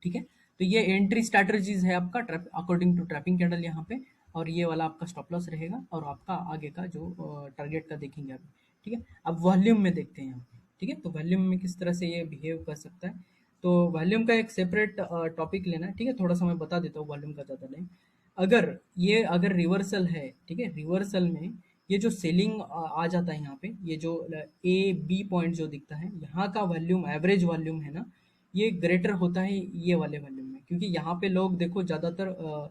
ठीक है, तो ये एंट्री स्ट्रैटेजीज है आपका अकॉर्डिंग टू ट्रैपिंग कैंडल यहाँ पे, और ये वाला आपका स्टॉप लॉस रहेगा, और आपका आगे का जो टारगेट का देखेंगे अभी। ठीक है, अब वॉल्यूम में देखते हैं यहाँ पे। ठीक है। तो वॉल्यूम में किस तरह से ये बिहेव कर सकता है, तो वॉल्यूम का एक सेपरेट टॉपिक लेना है, ठीक है। थोड़ा सा मैं बता देता हूँ वॉल्यूम का, ज़्यादा नहीं। अगर रिवर्सल है, ठीक है, रिवर्सल में ये जो सेलिंग आ जाता है यहाँ पे, ये जो ए बी पॉइंट जो दिखता है, यहाँ का वॉल्यूम, एवरेज वॉल्यूम है ना, ये ग्रेटर होता है ये वाले वॉल्यूम में, क्योंकि यहाँ पे लोग देखो ज़्यादातर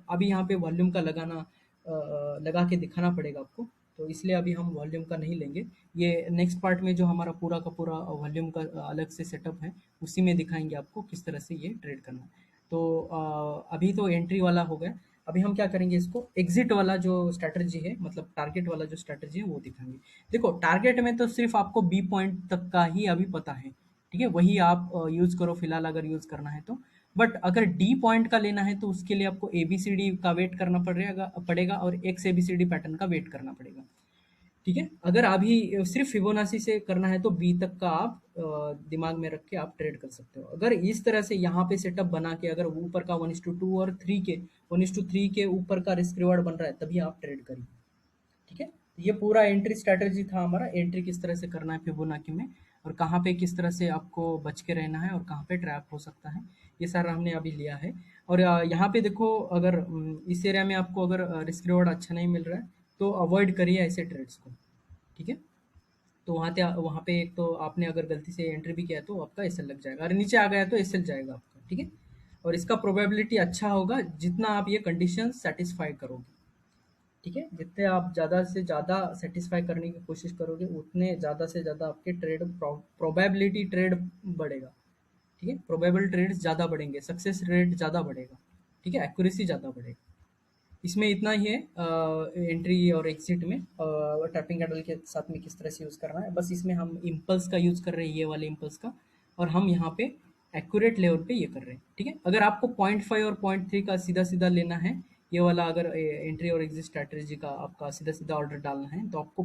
अभी यहाँ पे वॉल्यूम का लगा के दिखाना पड़ेगा आपको, तो इसलिए अभी हम वॉल्यूम का नहीं लेंगे। ये नेक्स्ट पार्ट में जो हमारा पूरा का पूरा वॉल्यूम का अलग से सेटअप है, उसी में दिखाएंगे आपको किस तरह से ये ट्रेड करना है। तो अभी तो एंट्री वाला हो गया। अभी हम क्या करेंगे, इसको एग्जिट वाला जो स्ट्रैटेजी है, मतलब टारगेट वाला जो स्ट्रैटेजी है वो दिखाएंगे। देखो टारगेट में तो सिर्फ आपको बी पॉइंट तक का ही अभी पता है, ठीक है, वही आप यूज करो फिलहाल अगर यूज करना है तो। बट अगर डी पॉइंट का लेना है तो उसके लिए आपको एबीसीडी का वेट करना पड़ेगा और एक्स एबीसीडी पैटर्न का वेट करना पड़ेगा, ठीक है। अगर अभी सिर्फ फिबोनाची से करना है तो बी तक का आप दिमाग में रख के आप ट्रेड कर सकते हो। अगर इस तरह से यहाँ पे सेटअप बना के अगर ऊपर का 1:2 और 1:3 के ऊपर का रिस्क रिवार्ड बन रहा है, तभी आप ट्रेड करिए, ठीक है। ये पूरा एंट्री स्ट्रैटेजी था हमारा, एंट्री किस तरह से करना है फिबोनाची में, और कहाँ पे किस तरह से आपको बच के रहना है और कहाँ पे ट्रैप हो सकता है, ये सारा हमने अभी लिया है। और यहाँ पे देखो, अगर इस एरिया में आपको अगर रिस्क रिवॉर्ड अच्छा नहीं मिल रहा है तो अवॉइड करिए ऐसे ट्रेड्स को, ठीक है। तो वहाँ पे एक तो आपने अगर गलती से एंट्री भी किया है तो आपका एसएल लग जाएगा, अगर नीचे आ गया तो एसएल जाएगा आपका, ठीक है। और इसका प्रोबेबिलिटी अच्छा होगा जितना आप ये कंडीशन सेटिस्फाई करोगे, ठीक है। जितने आप ज़्यादा से ज़्यादा सेटिस्फाई करने की कोशिश करोगे, उतने ज़्यादा से ज़्यादा आपके प्रोबेबिलिटी ट्रेड बढ़ेगा, ठीक है। प्रोबेबल ट्रेड्स ज़्यादा बढ़ेंगे, सक्सेस रेट ज़्यादा बढ़ेगा, ठीक है, एक्यूरेसी ज़्यादा बढ़ेगा। इसमें इतना ही है एंट्री और एग्जिट में, टैपिंग कैंडल के साथ में किस तरह से यूज़ करना है। बस इसमें हम इम्पल्स का यूज़ कर रहे हैं, ये वाले इम्पल्स का, और हम यहाँ पे एक्यूरेट लेवल पे ये कर रहे हैं, ठीक है। अगर आपको 0.5 और 0.3 का सीधा सीधा लेना है, ये वाला अगर एंट्री और एग्जिट स्ट्रैटेजी का आपका सीधा सीधा ऑर्डर डालना है, तो आपको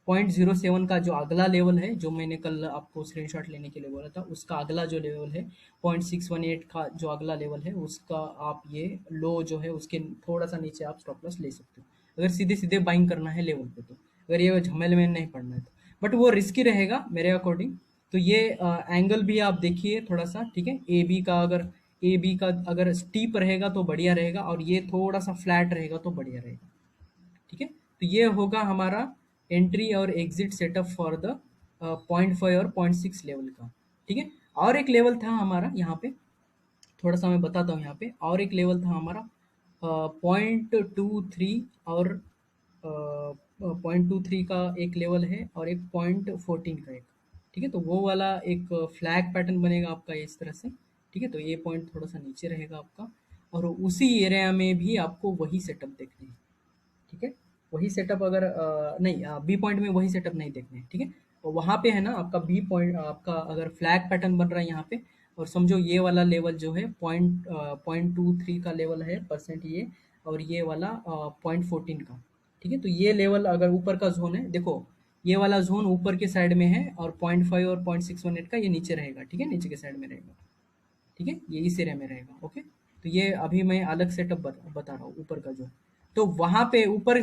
0.07 का जो अगला लेवल है, जो मैंने कल आपको स्क्रीनशॉट लेने के लिए बोला था, उसका अगला जो लेवल है 0.618 का जो अगला लेवल है, उसका आप ये लो जो है उसके थोड़ा सा नीचे आप स्टॉप लॉस ले सकते हो, अगर सीधे सीधे बाइंग करना है लेवल पे तो, अगर ये झमेले में नहीं पड़ना है तो। बट वो रिस्की रहेगा मेरे अकॉर्डिंग। तो ये एंगल भी आप देखिए थोड़ा सा, ठीक है। ए बी का अगर स्टीप रहेगा तो बढ़िया रहेगा, और ये थोड़ा सा फ्लैट रहेगा तो बढ़िया रहेगा, ठीक है। तो ये होगा हमारा एंट्री और एग्जिट सेटअप फॉर द 0.5 और 0.6 लेवल का, ठीक है। और एक लेवल था हमारा यहाँ पे, थोड़ा सा मैं बताता हूँ यहाँ पे, और एक लेवल था हमारा 0.23 और 0.23 का एक लेवल है, और एक 0.14 का एक, ठीक है। तो वो वाला एक फ्लैग पैटर्न बनेगा आपका इस तरह से, ठीक है। तो ये पॉइंट थोड़ा सा नीचे रहेगा आपका, और उसी एरिया में भी आपको वही सेटअप देखने हैं, ठीक है। वही सेटअप अगर नहीं, बी पॉइंट में वही सेटअप नहीं देखने हैं, ठीक है। तो वहाँ पे है ना आपका बी पॉइंट, आपका अगर फ्लैग पैटर्न बन रहा है यहाँ पे, और समझो ये वाला लेवल जो है 0.23 का लेवल है परसेंट ये, और ये वाला 0.14 का, ठीक है। तो ये लेवल अगर ऊपर का जोन है, देखो ये वाला जोन ऊपर के साइड में है, और 0.5 और 0.618 का ये नीचे रहेगा, ठीक है, नीचे के साइड में रहेगा, ठीक है, ये इस एरिया में रहेगा, ओके। तो ये अभी मैं अलग सेटअप बता रहा हूँ ऊपर का जो। तो वहां पे ऊपर के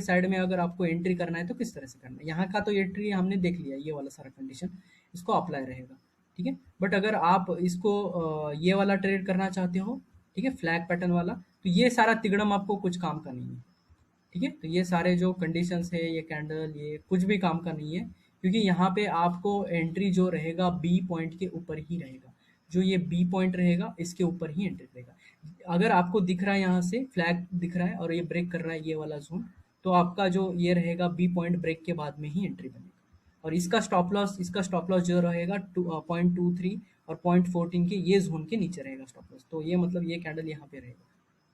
साइड में अगर आपको एंट्री करना है तो किस तरह से करना है, यहाँ का तो एंट्री हमने देख लिया, ये वाला सारा कंडीशन इसको अप्लाई रहेगा, ठीक है। बट अगर आप इसको ये वाला ट्रेड करना चाहते हो, ठीक है, फ्लैग पैटर्न वाला, तो ये सारा तिगड़म आपको कुछ काम का नहीं है, ठीक है। तो ये सारे जो कंडीशंस है, ये कैंडल, ये कुछ भी काम का नहीं है, क्योंकि यहाँ पे आपको एंट्री जो रहेगा बी पॉइंट के ऊपर ही रहेगा, जो ये बी पॉइंट रहेगा इसके ऊपर ही एंट्री रहेगा। अगर आपको दिख रहा है यहाँ से फ्लैग दिख रहा है और ये ब्रेक कर रहा है ये वाला जोन, तो आपका जो ये रहेगा बी पॉइंट ब्रेक के बाद में ही एंट्री बनेगा, और इसका स्टॉप लॉस जो रहेगा 0.23 और 0.14 के ये जोन के नीचे रहेगा स्टॉप लॉस, तो ये मतलब ये कैंडल यहाँ पे रहेगा,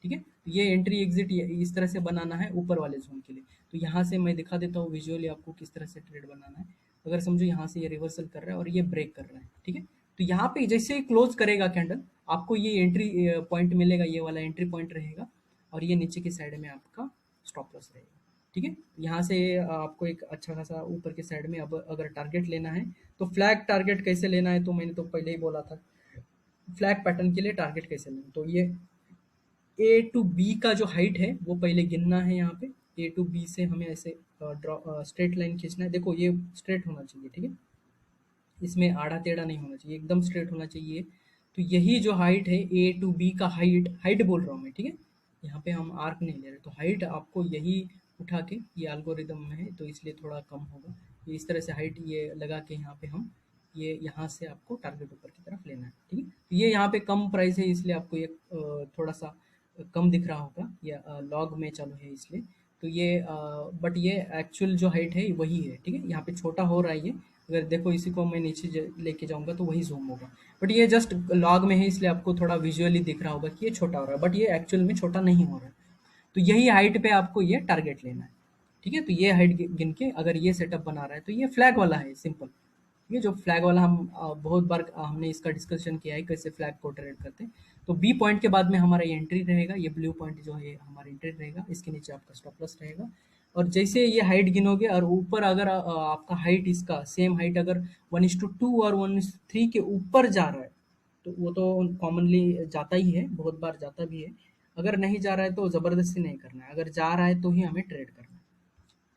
ठीक है। तो ये एंट्री एग्जिट इस तरह से बनाना है ऊपर वाले जोन के लिए। तो यहाँ से मैं दिखा देता हूँ विजुअली आपको किस तरह से ट्रेड बनाना है। अगर समझो यहाँ से ये रिवर्सल कर रहा है और ये ब्रेक कर रहा है, ठीक है। तो यहाँ पे जैसे ही क्लोज करेगा कैंडल, आपको ये एंट्री पॉइंट मिलेगा, ये वाला एंट्री पॉइंट रहेगा, और ये नीचे की साइड में आपका स्टॉप लॉस रहेगा, ठीक है। यहाँ से आपको एक अच्छा खासा ऊपर के साइड में, अब अगर टारगेट लेना है तो फ्लैग टारगेट कैसे लेना है, तो मैंने तो पहले ही बोला था, फ्लैग पैटर्न के लिए टारगेट कैसे लेना, तो ये ए टू बी का जो हाइट है वो पहले गिनना है यहाँ पे, ए टू बी से हमें ऐसे ड्रॉ स्ट्रेट लाइन खींचना है। देखो ये स्ट्रेट होना चाहिए, ठीक है, इसमें आड़ा टेढ़ा नहीं होना चाहिए, एकदम स्ट्रेट होना चाहिए। तो यही जो हाइट है ए टू बी का हाइट, हाइट बोल रहा हूँ मैं, ठीक है, यहाँ पे हम आर्क नहीं ले रहे, तो हाइट आपको यही उठा के, ये एल्गोरिदम में है तो इसलिए थोड़ा कम होगा, ये इस तरह से हाइट ये लगा के यहाँ पे हम ये यहाँ से आपको टारगेट ऊपर की तरफ लेना है, ठीक है। तो ये यहाँ पे कम प्राइस है इसलिए आपको ये थोड़ा सा कम दिख रहा होगा, या लॉग में चालू है इसलिए। तो ये बट ये एक्चुअल जो हाइट है वही है, ठीक है, यहाँ पे छोटा हो रहा है ये, अगर देखो इसी को मैं नीचे लेके जाऊंगा तो वही जूम होगा, बट ये जस्ट लॉग में है इसलिए आपको थोड़ा विजुअली दिख रहा होगा कि ये छोटा हो रहा है, बट ये एक्चुअल में छोटा नहीं हो रहा है। तो यही हाइट पे आपको ये टारगेट लेना है, ठीक है। तो ये हाइट गिन के अगर ये सेटअप बना रहा है तो ये फ्लैग वाला है, सिंपल। ये जो फ्लैग वाला हम बहुत बार हमने इसका डिस्कशन किया है कैसे फ्लैग को ट्रेड करते हैं। तो बी पॉइंट के बाद में हमारा ये एंट्री रहेगा, ये ब्लू पॉइंट जो है हमारा एंट्री रहेगा, इसके नीचे आपका स्टॉप लॉस रहेगा। और जैसे ये हाइट गिनोगे और ऊपर अगर आपका हाइट इसका सेम हाइट अगर 1:2 और 1:3 के ऊपर जा रहा है, तो वो तो कॉमनली जाता ही है, बहुत बार जाता भी है। अगर नहीं जा रहा है तो ज़बरदस्ती नहीं करना है, अगर जा रहा है तो ही हमें ट्रेड करना है,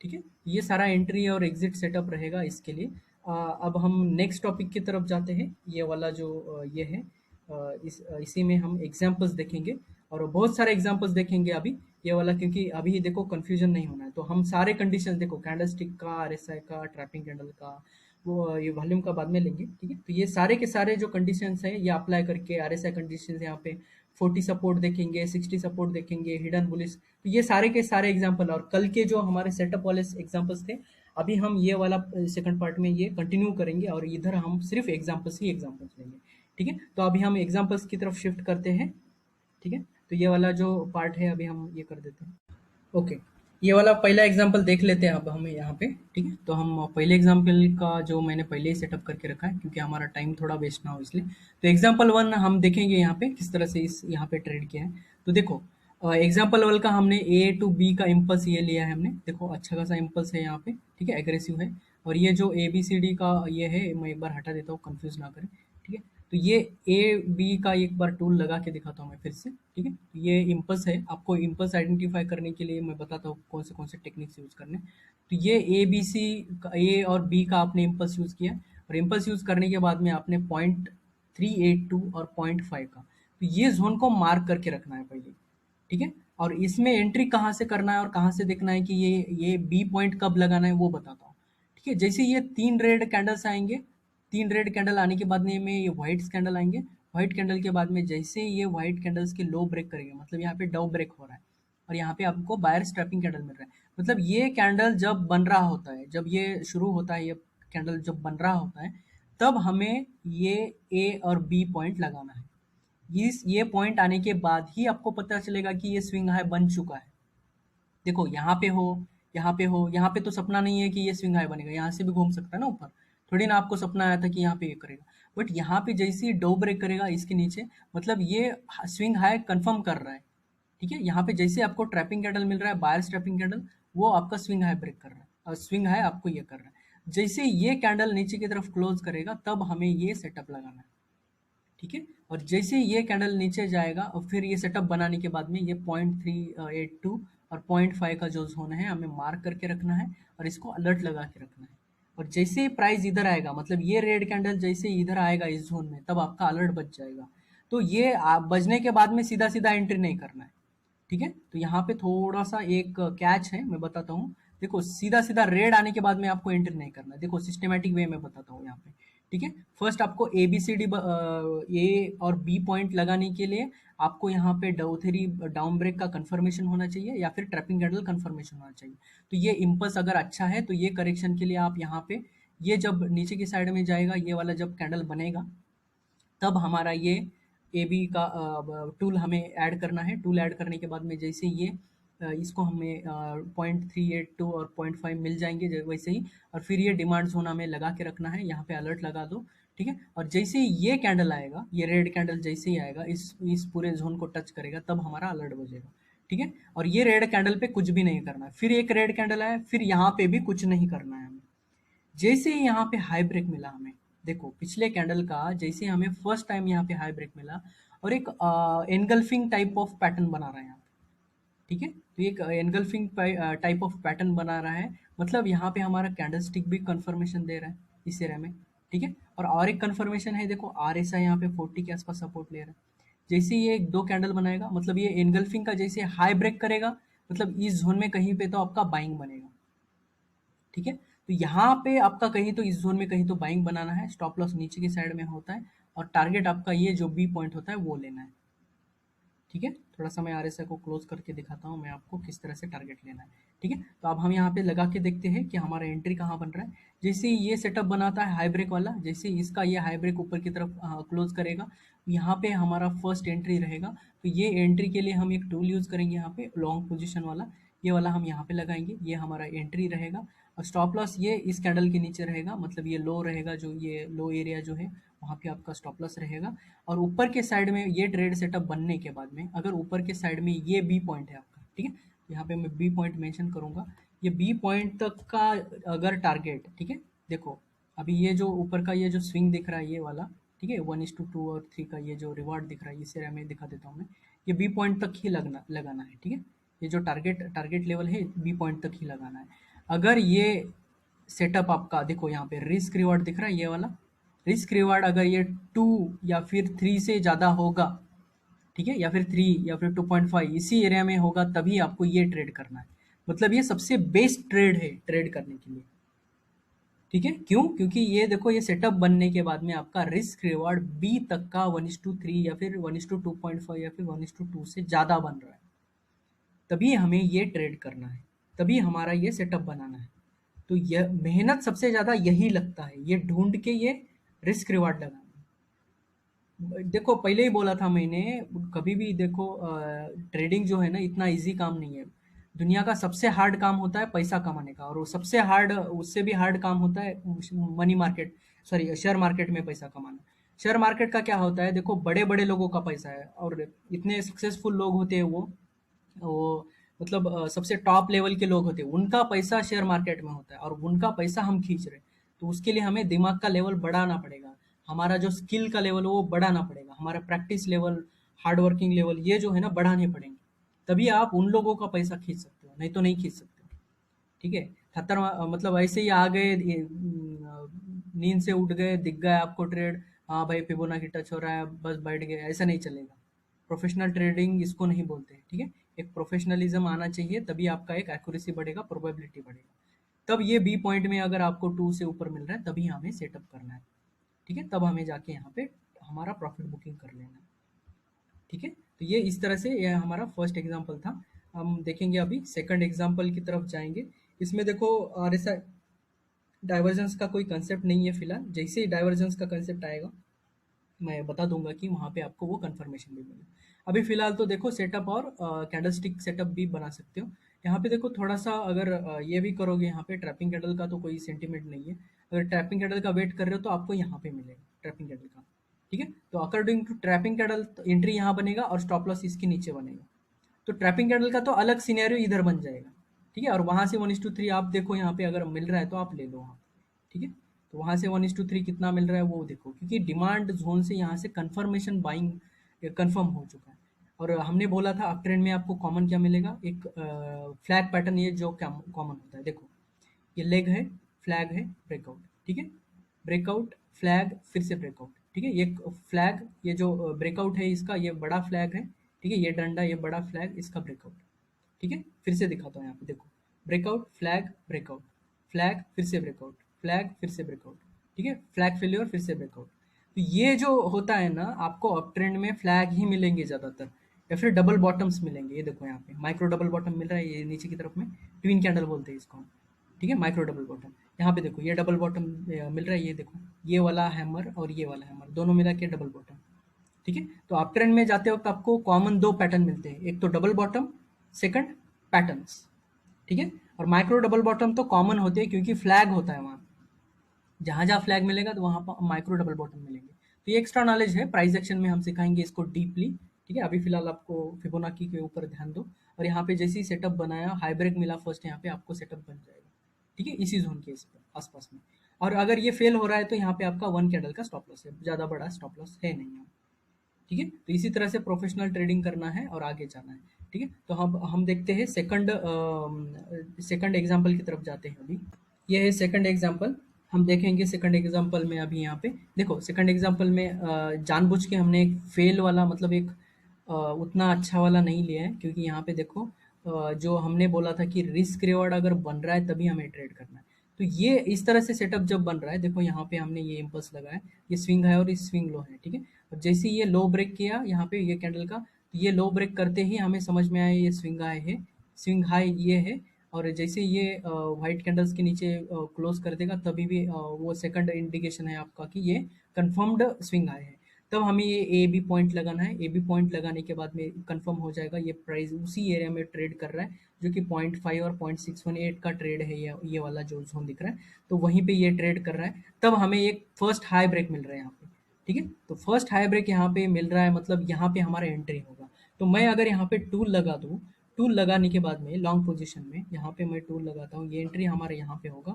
ठीक है। ये सारा एंट्री और एग्जिट सेटअप रहेगा इसके लिए। अब हम नेक्स्ट टॉपिक की तरफ जाते हैं, ये वाला जो ये है, इसी में हम एग्जांपल्स देखेंगे और बहुत सारे एग्जांपल्स देखेंगे अभी, ये वाला, क्योंकि अभी देखो कंफ्यूजन नहीं होना है। तो हम सारे कंडीशंस देखो, कैंडलस्टिक का, आरएसआई का, ट्रैपिंग कैंडल का, वो ये वॉल्यूम का बाद में लेंगे, ठीक है। तो ये सारे के सारे जो कंडीशंस हैं ये अप्लाई करके आरएसआई कंडीशंस यहाँ पे 40 सपोर्ट देखेंगे, 60 सपोर्ट देखेंगे, हिडन बुलिश, तो ये सारे के सारे एग्जांपल और कल के जो हमारे सेटअप वाले एग्जांपल्स थे, अभी हम ये वाला सेकंड पार्ट में ये कंटिन्यू करेंगे और इधर हम सिर्फ एग्जांपल्स ही एग्जांपल्स लेंगे, ठीक है। तो अभी हम एग्जांपल्स की तरफ शिफ्ट करते हैं, ठीक है। तो ये वाला जो पार्ट है अभी हम ये कर देते हैं। ओके, ये वाला पहला एग्जांपल देख लेते हैं अब हमें यहाँ पे, ठीक है। तो हम पहले एग्जांपल का जो मैंने पहले ही सेटअप करके रखा है क्योंकि हमारा टाइम थोड़ा वेस्ट ना हो इसलिए। तो एग्जांपल वन हम देखेंगे यहाँ पे किस तरह से इस यहाँ पे ट्रेड किया है। तो देखो एग्जांपल वन का हमने ए टू बी का इम्पल्स ये लिया है हमने, देखो अच्छा खासा इम्पल्स है यहाँ पे, ठीक है, एग्रेसिव है। और ये जो ए बी सी डी का ये है, मैं एक बार हटा देता हूँ, कंफ्यूज ना करें, ठीक है। तो ये ए बी का एक बार टूल लगा के दिखाता हूँ मैं फिर से, ठीक है। तो ये इम्पल्स है, आपको इम्पल्स आइडेंटिफाई करने के लिए मैं बताता हूँ कौन से टेक्निक्स यूज़ करने। तो ये ए बी सी, ए और बी का आपने इम्पल्स यूज़ किया, और इम्पल्स यूज़ करने के बाद में आपने 0.382 और 0.5 का, तो ये जोन को मार्क करके रखना है पहले, ठीक है। और इसमें एंट्री कहाँ से करना है और कहाँ से देखना है कि ये बी पॉइंट कब लगाना है वो बताता हूँ, ठीक है। जैसे ये 3 रेड कैंडल्स आएंगे, 3 रेड कैंडल आने के बाद में ये व्हाइट कैंडल आएंगे, व्हाइट कैंडल के बाद में जैसे ये व्हाइट कैंडल्स के लो ब्रेक करेंगे, मतलब यहाँ पे डाउ ब्रेक हो रहा है और यहाँ पे आपको बायर स्ट्रैपिंग कैंडल मिल रहा है, मतलब ये कैंडल जब बन रहा होता है, जब ये शुरू होता है, ये कैंडल जब बन रहा होता है, तब हमें ये ए और बी पॉइंट लगाना है। इस ये पॉइंट आने के बाद ही आपको पता चलेगा कि ये स्विंग हाई बन चुका है। देखो यहाँ पे हो, यहाँ पे हो, यहाँ पे तो सपना नहीं है कि ये स्विंग हाई बनेगा, यहाँ से भी घूम सकता है ना ऊपर, थोड़ी ना आपको सपना आया था कि यहाँ पे ये करेगा। बट यहाँ पे जैसे ही डो ब्रेक करेगा इसके नीचे, मतलब ये स्विंग हाई कंफर्म कर रहा है, ठीक है। यहाँ पे जैसे आपको ट्रैपिंग कैंडल मिल रहा है, बायर ट्रैपिंग कैंडल, वो आपका स्विंग हाई ब्रेक कर रहा है और स्विंग हाई आपको ये कर रहा है। जैसे ये कैंडल नीचे की तरफ क्लोज करेगा तब हमें ये सेटअप लगाना है, ठीक है। और जैसे ये कैंडल नीचे जाएगा और फिर ये सेटअप बनाने के बाद में ये 0.382 और 0.5 का जो जोन है हमें मार्क करके रखना है और इसको अलर्ट लगा के रखना है। और जैसे ही प्राइस इधर आएगा, मतलब ये रेड कैंडल जैसे इधर आएगा इस जोन में, तब आपका अलर्ट बच जाएगा। तो ये बजने के बाद में सीधा सीधा एंट्री नहीं करना है, ठीक है। तो यहाँ पे थोड़ा सा एक कैच है, मैं बताता हूँ। देखो सीधा सीधा रेड आने के बाद में आपको एंटर नहीं करना है, देखो सिस्टमेटिक वे में बताता हूँ यहाँ पे, ठीक है। फर्स्ट आपको ए बी सी डी ए और बी पॉइंट लगाने के लिए आपको यहाँ पे डाउथरी डाउन ब्रेक का कंफर्मेशन होना चाहिए या फिर ट्रैपिंग कैंडल कंफर्मेशन होना चाहिए। तो ये इम्पल्स अगर अच्छा है तो ये करेक्शन के लिए आप यहाँ पे, ये जब नीचे की साइड में जाएगा, ये वाला जब कैंडल बनेगा, तब हमारा ये ए बी का टूल हमें ऐड करना है। टूल ऐड करने के बाद में जैसे ये इसको हमें 0.382 और 0.5 मिल जाएंगे वैसे ही, और फिर ये डिमांड जोन हमें लगा के रखना है, यहाँ पे अलर्ट लगा दो, ठीक है। और जैसे ही ये कैंडल आएगा, ये रेड कैंडल जैसे ही आएगा, इस पूरे जोन को टच करेगा, तब हमारा अलर्ट बजेगा, ठीक है। और ये रेड कैंडल पे कुछ भी नहीं करना है, फिर एक रेड कैंडल आया, फिर यहाँ पे भी कुछ नहीं करना है हमें। जैसे ही यहाँ पे हाई ब्रेक मिला हमें, देखो पिछले कैंडल का जैसे हमें फर्स्ट टाइम यहाँ पे हाई ब्रेक मिला और एक एनगल्फिंग टाइप ऑफ पैटर्न बना रहा है यहाँ पे, ठीक है, तो ये एक एनगल्फिंग टाइप ऑफ पैटर्न बना रहा है, मतलब यहाँ पे हमारा कैंडलस्टिक भी कंफर्मेशन दे रहा है इस एरिया में। ठीक है, और एक कंफर्मेशन है, देखो RSI यहाँ पे 40 के आसपास सपोर्ट ले रहा है। जैसे ये दो कैंडल बनाएगा, मतलब ये एनगल्फिंग का जैसे हाई ब्रेक करेगा, मतलब इस जोन में कहीं पे तो आपका बाइंग बनेगा। ठीक है, तो यहाँ पे आपका कहीं तो इस जोन में कहीं तो बाइंग बनाना है, स्टॉप लॉस नीचे की साइड में होता है, और टारगेट आपका ये जो बी पॉइंट होता है वो लेना है। ठीक है, थोड़ा-सा मैं RSI को क्लोज़ करके दिखाता हूँ मैं आपको किस तरह से टारगेट लेना है। ठीक है, तो अब हम यहाँ पे लगा के देखते हैं कि हमारा एंट्री कहाँ बन रहा है। जैसे ही ये सेटअप बनाता है हाई ब्रेक वाला, जैसे ही इसका ये हाई ब्रेक ऊपर की तरफ क्लोज़ करेगा, यहाँ पे हमारा फर्स्ट एंट्री रहेगा। तो ये एंट्री के लिए हम एक टूल यूज़ करेंगे यहाँ पे लॉन्ग पोजीशन वाला, ये वाला हम यहाँ पे लगाएँगे, ये हमारा एंट्री रहेगा। और स्टॉप लॉस ये इस कैंडल के नीचे रहेगा, मतलब ये लो रहेगा, जो ये लो एरिया जो है वहाँ पे आपका स्टॉप लॉस रहेगा। और ऊपर के साइड में ये ट्रेड सेटअप बनने के बाद में अगर ऊपर के साइड में ये बी पॉइंट है आपका, ठीक है, यहाँ पे मैं बी पॉइंट मेंशन करूंगा, ये बी पॉइंट तक का अगर टारगेट, ठीक है, देखो अभी ये जो ऊपर का ये जो स्विंग दिख रहा है ये वाला, ठीक है, 1:2 और 3 का ये जो रिवार्ड दिख रहा है, इसे मैं दिखा देता हूँ मैं, ये बी पॉइंट तक ही लगाना है। ठीक है, ये जो टारगेट टारगेट लेवल है बी पॉइंट तक ही लगाना है। अगर ये सेटअप आपका देखो यहाँ पे रिस्क रिवॉर्ड दिख रहा है ये वाला, रिस्क रिवार्ड अगर ये 2 या फिर 3 से ज़्यादा होगा, ठीक है, या फिर 3 या फिर 2.5 इसी एरिया में होगा, तभी आपको ये ट्रेड करना है। मतलब ये सबसे बेस्ट ट्रेड है ट्रेड करने के लिए। ठीक है, क्यों? क्योंकि ये देखो ये सेटअप बनने के बाद में आपका रिस्क रिवार्ड बी तक का 1:3 या फिर 1:2.5 या फिर 1:2 से ज़्यादा बन रहा है, तभी हमें ये ट्रेड करना है, तभी हमारा ये सेटअप बनाना है। तो यह मेहनत सबसे ज़्यादा यही लगता है, ये ढूंढ के ये रिस्क रिवार्ड लगाना। देखो पहले ही बोला था मैंने, कभी भी देखो ट्रेडिंग जो है ना इतना इजी काम नहीं है। दुनिया का सबसे हार्ड काम होता है पैसा कमाने का, और वो सबसे हार्ड, उससे भी हार्ड काम होता है money market, sorry share market में पैसा कमाना। शेयर मार्केट का क्या होता है, देखो बड़े बड़े लोगों का पैसा है, और इतने सक्सेसफुल लोग होते हैं वो मतलब सबसे टॉप लेवल के लोग होते हैं, उनका पैसा शेयर मार्केट में होता है, और उनका पैसा हम खींच रहे हैं। तो उसके लिए हमें दिमाग का लेवल बढ़ाना पड़ेगा, हमारा जो स्किल का लेवल है वो बढ़ाना पड़ेगा, हमारा practice level, hard working level ये जो है ना बढ़ाने पड़ेंगे, तभी आप उन लोगों का पैसा खींच सकते हो, नहीं तो नहीं खींच सकते। ठीक है, खतर मतलब ऐसे ही आ गए नींद से उठ गए, दिख गया आपको ट्रेड, हाँ भाई फिबोनाची टच हो रहा है बस बैठ गए, ऐसा नहीं चलेगा। प्रोफेशनल ट्रेडिंग इसको नहीं बोलते हैं। ठीक है, एक प्रोफेशनलिज्म आना चाहिए, तभी आपका एक एक्यूरेसी बढ़ेगा, प्रोबेबिलिटी बढ़ेगा। तब ये बी पॉइंट में अगर आपको 2 से ऊपर मिल रहा है तभी हमें सेटअप करना है। ठीक है, तब हमें जाके यहाँ पे हमारा प्रॉफिट बुकिंग कर लेना है। ठीक है, तो ये इस तरह से ये हमारा फर्स्ट एग्जांपल था। हम देखेंगे अभी सेकंड एग्जांपल की तरफ जाएंगे। इसमें देखो RSI डाइवर्जेंस का कोई कंसेप्ट नहीं है फिलहाल, जैसे ही डाइवर्जेंस का कंसेप्ट आएगा मैं बता दूंगा कि वहाँ पे आपको वो कंफर्मेशन भी मिले। अभी फिलहाल तो देखो सेटअप और कैंडलस्टिक सेटअप भी बना सकते हो। यहाँ पे देखो थोड़ा सा अगर ये भी करोगे, यहाँ पे ट्रैपिंग कैंडल का तो कोई सेंटीमेंट नहीं है। अगर ट्रैपिंग कैंडल का वेट कर रहे हो तो आपको यहाँ पे मिलेगा ट्रैपिंग कैंडल का। ठीक है, तो according to trapping candle entry यहाँ बनेगा और स्टॉप लॉस इसके नीचे बनेगा। तो ट्रैपिंग कैंडल का तो अलग सिनेरियो इधर बन जाएगा। ठीक है, और वहां से 1:3 आप देखो यहाँ पे अगर मिल रहा है तो आप ले लो वहाँ। ठीक है, तो वहां से 1:3 कितना मिल रहा है वो देखो, क्योंकि डिमांड जोन से यहाँ से कंफर्मेशन बाइंग कंफर्म हो चुका है। और हमने बोला था अप ट्रेंड में आपको कॉमन क्या मिलेगा, एक फ्लैग पैटर्न, ये जो कॉमन होता है देखो, ये लेग है, फ्लैग है, ब्रेकआउट। ठीक है, ब्रेकआउट फ्लैग फिर से ब्रेकआउट। ठीक है, ये फ्लैग, ये जो ब्रेकआउट है इसका ये बड़ा फ्लैग है। ठीक है, ये डंडा ये बड़ा फ्लैग इसका ब्रेकआउट। ठीक है, फिर से दिखाता हूँ यहाँ पे देखो, ब्रेकआउट फ्लैग ब्रेकआउट, फ्लैग फिर से ब्रेकआउट, फ्लैग फिर से ब्रेकआउट। ठीक है, फ्लैग फेल्योर फिर से ब्रेकआउट। तो ये जो होता है ना, आपको अप ट्रेंड में फ्लैग ही मिलेंगे ज्यादातर, या फिर डबल बॉटम्स मिलेंगे। ये देखो यहाँ पे माइक्रो डबल बॉटम मिल रहा है, ये नीचे की तरफ में ट्विन कैंडल बोलते हैं इसको हम। ठीक है, माइक्रो डबल बॉटम, यहाँ पे देखो ये डबल बॉटम मिल रहा है, ये देखो ये वाला हैमर और ये वाला हैमर दोनों मिला के डबल बॉटम। ठीक है, तो अप ट्रेंड में जाते वक्त आपको कॉमन दो पैटर्न मिलते हैं, एक तो डबल बॉटम, सेकंड पैटर्न्स। ठीक है, और माइक्रो डबल बॉटम तो कॉमन होते हैं क्योंकि फ्लैग होता है वहाँ, जहां जहां फ्लैग मिलेगा तो वहां पर माइक्रो डबल बॉटम मिलेंगे। तो ये एक्स्ट्रा नॉलेज है, प्राइस एक्शन में हम सिखाएंगे इसको डीपली। ठीक है, अभी फिलहाल आपको फिबोनाची के ऊपर ध्यान दो, और यहाँ पे जैसे ही सेटअप बनाया हाई ब्रेक मिला फर्स्ट, यहाँ पे आपको सेटअप बन जाएगा। ठीक है, इसी जोन के आसपास में। और अगर ये फेल हो रहा है तो यहाँ पे आपका वन कैंडल का स्टॉप लॉस है, ज्यादा बड़ा स्टॉप लॉस है नहीं यहाँ। ठीक है, तो इसी तरह से प्रोफेशनल ट्रेडिंग करना है और आगे जाना है। ठीक है, तो हम देखते हैं सेकंड एग्जांपल की तरफ जाते हैं अभी। ये है सेकंड एग्जांपल। हम देखेंगे सेकंड एग्जांपल में अभी यहाँ पे देखो सेकंड एग्जांपल में जानबूझ के हमने एक फेल वाला मतलब एक उतना अच्छा वाला नहीं लिया है, क्योंकि यहाँ पे देखो जो हमने बोला था कि रिस्क रिवॉर्ड अगर बन रहा है तभी हमें ट्रेड करना है। तो ये इस तरह से सेटअप जब बन रहा है, देखो यहाँ पे हमने ये इम्पल्स लगाया, ये स्विंग है और ये स्विंग लो है, ठीक है। और जैसे ही ये लो ब्रेक किया यहाँ पे ये कैंडल का, तो ये लो ब्रेक करते ही हमें समझ में आया ये स्विंग हाई है, स्विंग हाई ये है। और जैसे ये व्हाइट कैंडल्स के नीचे क्लोज कर देगा तभी भी वो सेकंड इंडिकेशन है आपका कि ये कंफर्म्ड स्विंग हाई है। तब हमें ये ए बी पॉइंट लगाना है, ए बी पॉइंट लगाने के बाद में कंफर्म हो जाएगा ये प्राइस उसी एरिया में ट्रेड कर रहा है, जो कि 0.5 और 0.618 का ट्रेड है, ये वाला जो जोन दिख रहा है, तो वहीं पे ये ट्रेड कर रहा है। तब हमें एक फर्स्ट हाई ब्रेक मिल रहा है यहाँ पे, ठीक है। तो फर्स्ट हाई ब्रेक यहाँ पे मिल रहा है, मतलब यहाँ पे हमारा एंट्री होगा। तो मैं अगर यहाँ पे टूल लगा दूँ, टूल लगाने के बाद में लॉन्ग पोजीशन में यहाँ पे मैं टूल लगाता हूँ, ये एंट्री हमारे यहाँ पे होगा,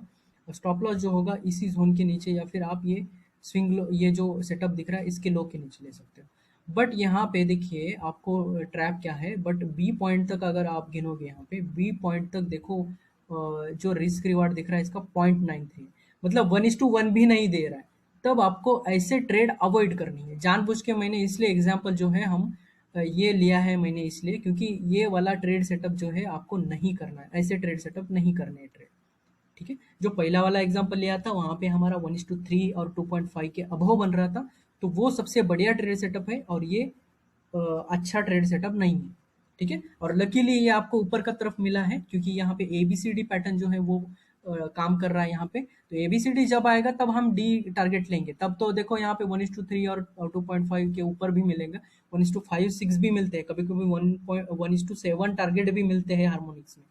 और स्टॉप लॉस जो होगा इसी जोन के नीचे, या फिर आप ये स्विंग लो, ये जो सेटअप दिख रहा है इसके लो के नीचे ले सकते हो। बट यहाँ पे देखिए आपको ट्रैप क्या है, बट बी पॉइंट तक अगर आप गिनोगे, यहाँ पे बी पॉइंट तक देखो जो रिस्क रिवार्ड दिख रहा है इसका 0.93, मतलब 1:1 भी नहीं दे रहा है। तब आपको ऐसे ट्रेड अवॉइड करनी है जानबूझ के। मैंने इसलिए एग्जांपल जो है हम ये लिया है मैंने इसलिए, क्योंकि ये वाला ट्रेड सेटअप जो है आपको नहीं करना है, ऐसे ट्रेड सेटअप नहीं करने हैं ट्रेड, ठीक है। जो पहला वाला एग्जांपल लिया था वहां पे हमारा 1:3 और 2.5 के अबव बन रहा था, तो वो सबसे बढ़िया ट्रेड सेटअप है, और ये अच्छा ट्रेड सेटअप नहीं है, ठीक है। और लकीली ये आपको ऊपर का तरफ मिला है, क्योंकि यहाँ पे एबीसीडी पैटर्न जो है वो काम कर रहा है यहाँ पे। तो एबीसीडी जब आएगा तब हम डी टारगेट लेंगे, तब तो देखो यहाँ पे 1:3 और 2.5 के ऊपर भी मिलेगा, 1:5 6 भी मिलते हैं, कभी कभी 1:7 टारगेट भी मिलते हैं हार्मोनिक्स में।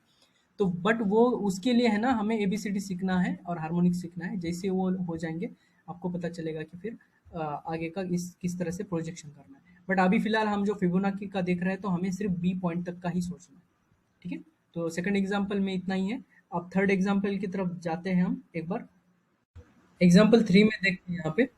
तो बट वो उसके लिए है ना, हमें एबीसीडी सीखना है और हार्मोनिक्स सीखना है, जैसे वो हो जाएंगे आपको पता चलेगा कि फिर आगे का इस किस तरह से प्रोजेक्शन करना है। बट अभी फिलहाल हम जो फिबोनाची का देख रहे हैं, तो हमें सिर्फ बी पॉइंट तक का ही सोचना है, ठीक है। तो सेकंड एग्जाम्पल में इतना ही है। अब थर्ड एग्जाम्पल की तरफ जाते हैं हम एक बार। एग्जाम्पल 3 में देखते हैं यहाँ पे,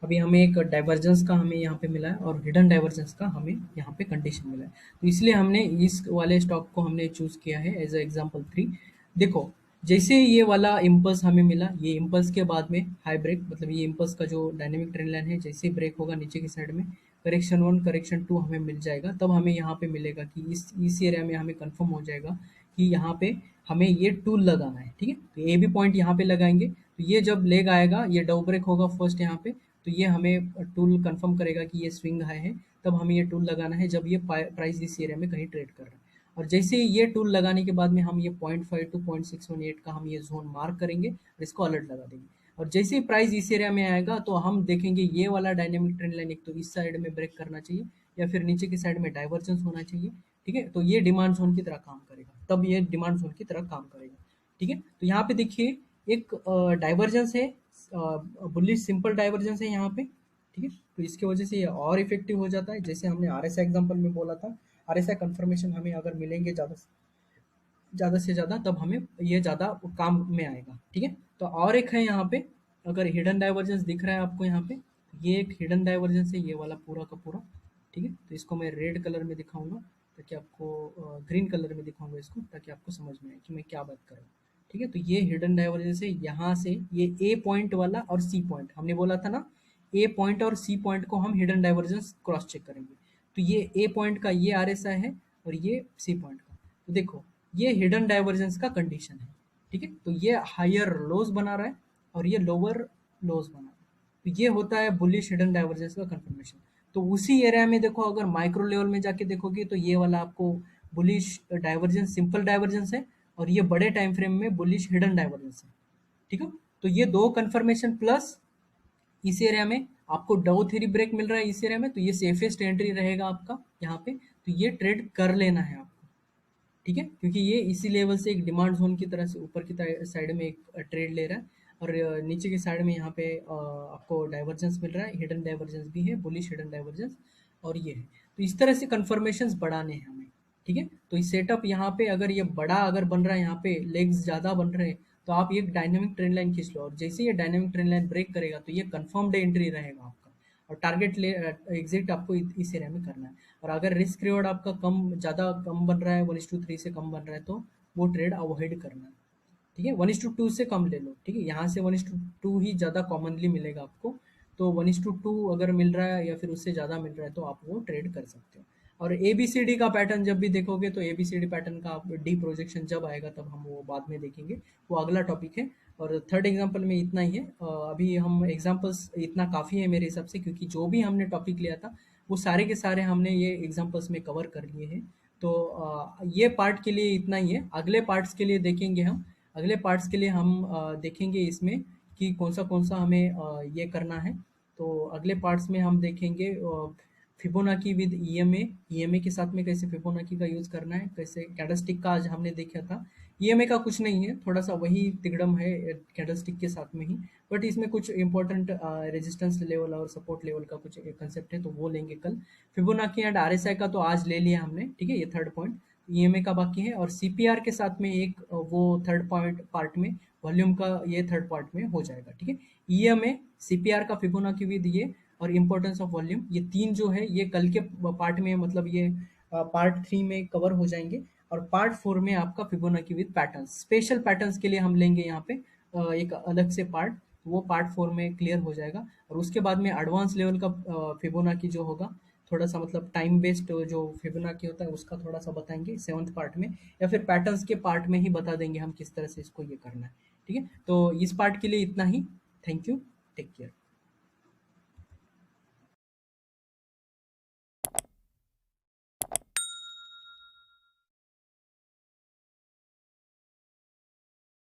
अभी हमें एक डाइवर्जेंस का हमें यहाँ पे मिला है, और हिडन डाइवर्जेंस का हमें यहाँ पे कंडीशन मिला है, तो इसलिए हमने इस वाले स्टॉक को हमने चूज किया है एज एग्जाम्पल 3। देखो जैसे ये वाला इम्पल्स हमें मिला, ये इम्पल्स के बाद में हाई ब्रेक, मतलब ये इम्पल्स का जो डायनेमिक ट्रेंड लाइन है, जैसे ही ब्रेक होगा नीचे की साइड में करेक्शन 1 करेक्शन 2 हमें मिल जाएगा, तब हमें यहाँ पे मिलेगा कि इस एरिया में हमें कंफर्म हो जाएगा कि यहाँ पे हमें ये टूल लगाना है, ठीक है। तो ए बी पॉइंट यहाँ पे लगाएंगे, तो ये जब लेग आएगा, ये डाउ ब्रेक होगा फर्स्ट यहाँ पे, तो ये हमें टूल कंफर्म करेगा कि ये स्विंग हाई है, तब हमें ये टूल लगाना है जब ये प्राइस इस एरिया में कहीं ट्रेड कर रहा है। और जैसे ही ये टूल लगाने के बाद में हम ये 0.5 टू 0.618 का हम ये जोन मार्क करेंगे और इसको अलर्ट लगा देंगे। और जैसे ही प्राइस इस एरिया में आएगा, तो हम देखेंगे ये वाला डायनेमिक ट्रेंड लाइन एक तो इस साइड में ब्रेक करना चाहिए, या फिर नीचे की साइड में डाइवर्जेंस होना चाहिए, ठीक है। तो ये डिमांड जोन की तरह काम करेगा, तब ये डिमांड जोन की तरह काम करेगा, ठीक है। तो यहाँ पे देखिए एक डाइवर्जेंस है, बुलिश सिंपल डाइवर्जेंस है यहाँ पे, ठीक है। तो इसकी वजह से ये और इफेक्टिव हो जाता है, जैसे हमने आरएसआई एग्जांपल में बोला था, आरएसआई कंफर्मेशन हमें अगर मिलेंगे ज़्यादा से ज़्यादा, तब हमें ये ज़्यादा काम में आएगा, ठीक है। तो और एक है यहाँ पे, अगर हिडन डाइवर्जेंस दिख रहा है आपको यहाँ पे, ये एक हिडन डाइवर्जेंस है, ये वाला पूरा का पूरा, ठीक है। तो इसको मैं रेड कलर में दिखाऊंगा, ताकि आपको ग्रीन कलर में दिखाऊंगा इसको, ताकि आपको समझ में आए कि मैं क्या बात कर रहा हूँ, ठीक है। तो ये हिडन डाइवर्जेंस है, यहाँ से ये ए पॉइंट वाला और सी पॉइंट हमने बोला था ना, ए पॉइंट और सी पॉइंट को हम हिडन डाइवर्जेंस क्रॉस चेक करेंगे। तो ये ए पॉइंट का ये आरएसआई है, और ये सी पॉइंट का, तो देखो ये हिडन डाइवर्जेंस का कंडीशन है, ठीक है। तो ये हायर लोज बना रहा है, और ये लोअर लोज बना रहा है, तो ये होता है बुलिश हिडन डाइवर्जेंस का कंफर्मेशन। तो उसी एरिया में देखो, अगर माइक्रो लेवल में जाके देखोगे, तो ये वाला आपको बुलिश डाइवर्जेंस सिंपल डाइवर्जेंस है, और ये बड़े टाइम फ्रेम में बुलिश हिडन डाइवर्जेंस है, ठीक है। तो ये दो कंफर्मेशन प्लस इस एरिया में आपको डाउ थ्योरी ब्रेक मिल रहा है इस एरिया में, तो ये सेफेस्ट एंट्री रहेगा आपका यहाँ पे, तो ये ट्रेड कर लेना है आपको, ठीक है। क्योंकि ये इसी लेवल से एक डिमांड जोन की तरह से ऊपर की साइड में एक ट्रेड ले रहा है, और नीचे की साइड में यहाँ पे आपको डाइवर्जेंस मिल रहा है, हिडन डाइवर्जेंस भी है, बुलिश हिडन डाइवर्जेंस, और ये है। तो इस तरह से कन्फर्मेशंस बढ़ाने हैं हमें, ठीक है। तो इस सेटअप यहाँ पे अगर ये बड़ा अगर बन रहा है, यहाँ पे लेग्स ज़्यादा बन रहे हैं, तो आप एक डायनेमिक ट्रेंड लाइन खींच लो, और जैसे ये डायनेमिक ट्रेंड लाइन ब्रेक करेगा, तो ये कन्फर्म्ड एंट्री रहेगा आपका, और टारगेट ले एग्जिट आपको इस एरिया में करना है। और अगर रिस्क रिवॉर्ड आपका ज़्यादा कम बन रहा है, 1:3 से कम बन रहा है, तो वो ट्रेड अवॉइड करना है। ठीक है, 1:2 से कम ले लो। ठीक है, यहाँ से 1:2 ही ज़्यादा कॉमनली मिलेगा आपको। तो 1:2 अगर मिल रहा है या फिर उससे ज़्यादा मिल रहा है तो आप वो ट्रेड कर सकते हो। और ए बी सी डी का पैटर्न जब भी देखोगे तो A B C D pattern का आप डी प्रोजेक्शन जब आएगा तब हम वो बाद में देखेंगे, वो अगला टॉपिक है। और थर्ड एग्जाम्पल में इतना ही है। अभी हम एग्जाम्पल्स इतना काफ़ी है मेरे हिसाब से, क्योंकि जो भी हमने टॉपिक लिया था वो सारे के सारे हमने ये एग्जाम्पल्स में कवर कर लिए हैं। तो ये पार्ट के लिए इतना ही है। अगले पार्ट्स के लिए देखेंगे हम। अगले पार्ट्स के लिए हम देखेंगे इसमें कि कौन सा हमें ये करना है। तो अगले पार्ट्स में हम देखेंगे फिबोनाची विद ईएमए। ईएमए के साथ में कैसे फिबोनाची का यूज़ करना है, कैसे कैंडलस्टिक का आज हमने देखा था। ईएमए का कुछ नहीं है, थोड़ा सा वही तिकड़म है कैंडलस्टिक के साथ में ही, बट इसमें कुछ इंपॉर्टेंट रेजिस्टेंस लेवल और सपोर्ट लेवल का कुछ कंसेप्ट है, तो वो लेंगे कल। फिबोनाची एंड आरएसआई का तो आज ले लिया हमने, ठीक है, ये थर्ड पॉइंट। ईएमए का बाकी है, और सीपीआर के साथ में एक वो थर्ड पॉइंट पार्ट में वॉल्यूम का ये थर्ड पार्ट में हो जाएगा। ठीक है, ईएमए, सीपीआर का फिबोनाची विद ये, और इम्पोर्टेंस ऑफ वॉल्यूम, ये तीन जो है ये कल के पार्ट में, मतलब ये पार्ट 3 में कवर हो जाएंगे। और पार्ट 4 में आपका Fibonacci with patterns, special patterns के लिए हम लेंगे यहाँ पे एक अलग से पार्ट, वो पार्ट 4 में क्लियर हो जाएगा। और उसके बाद में एडवांस लेवल का फिबोनाची जो होगा, थोड़ा सा मतलब टाइम बेस्ड जो फिबोनाची होता है उसका थोड़ा सा बताएंगे सेवंथ पार्ट में, या फिर पैटर्न्स के पार्ट में ही बता देंगे हम किस तरह से इसको ये करना है। ठीक है, तो इस पार्ट के लिए इतना ही। Thank you, take care.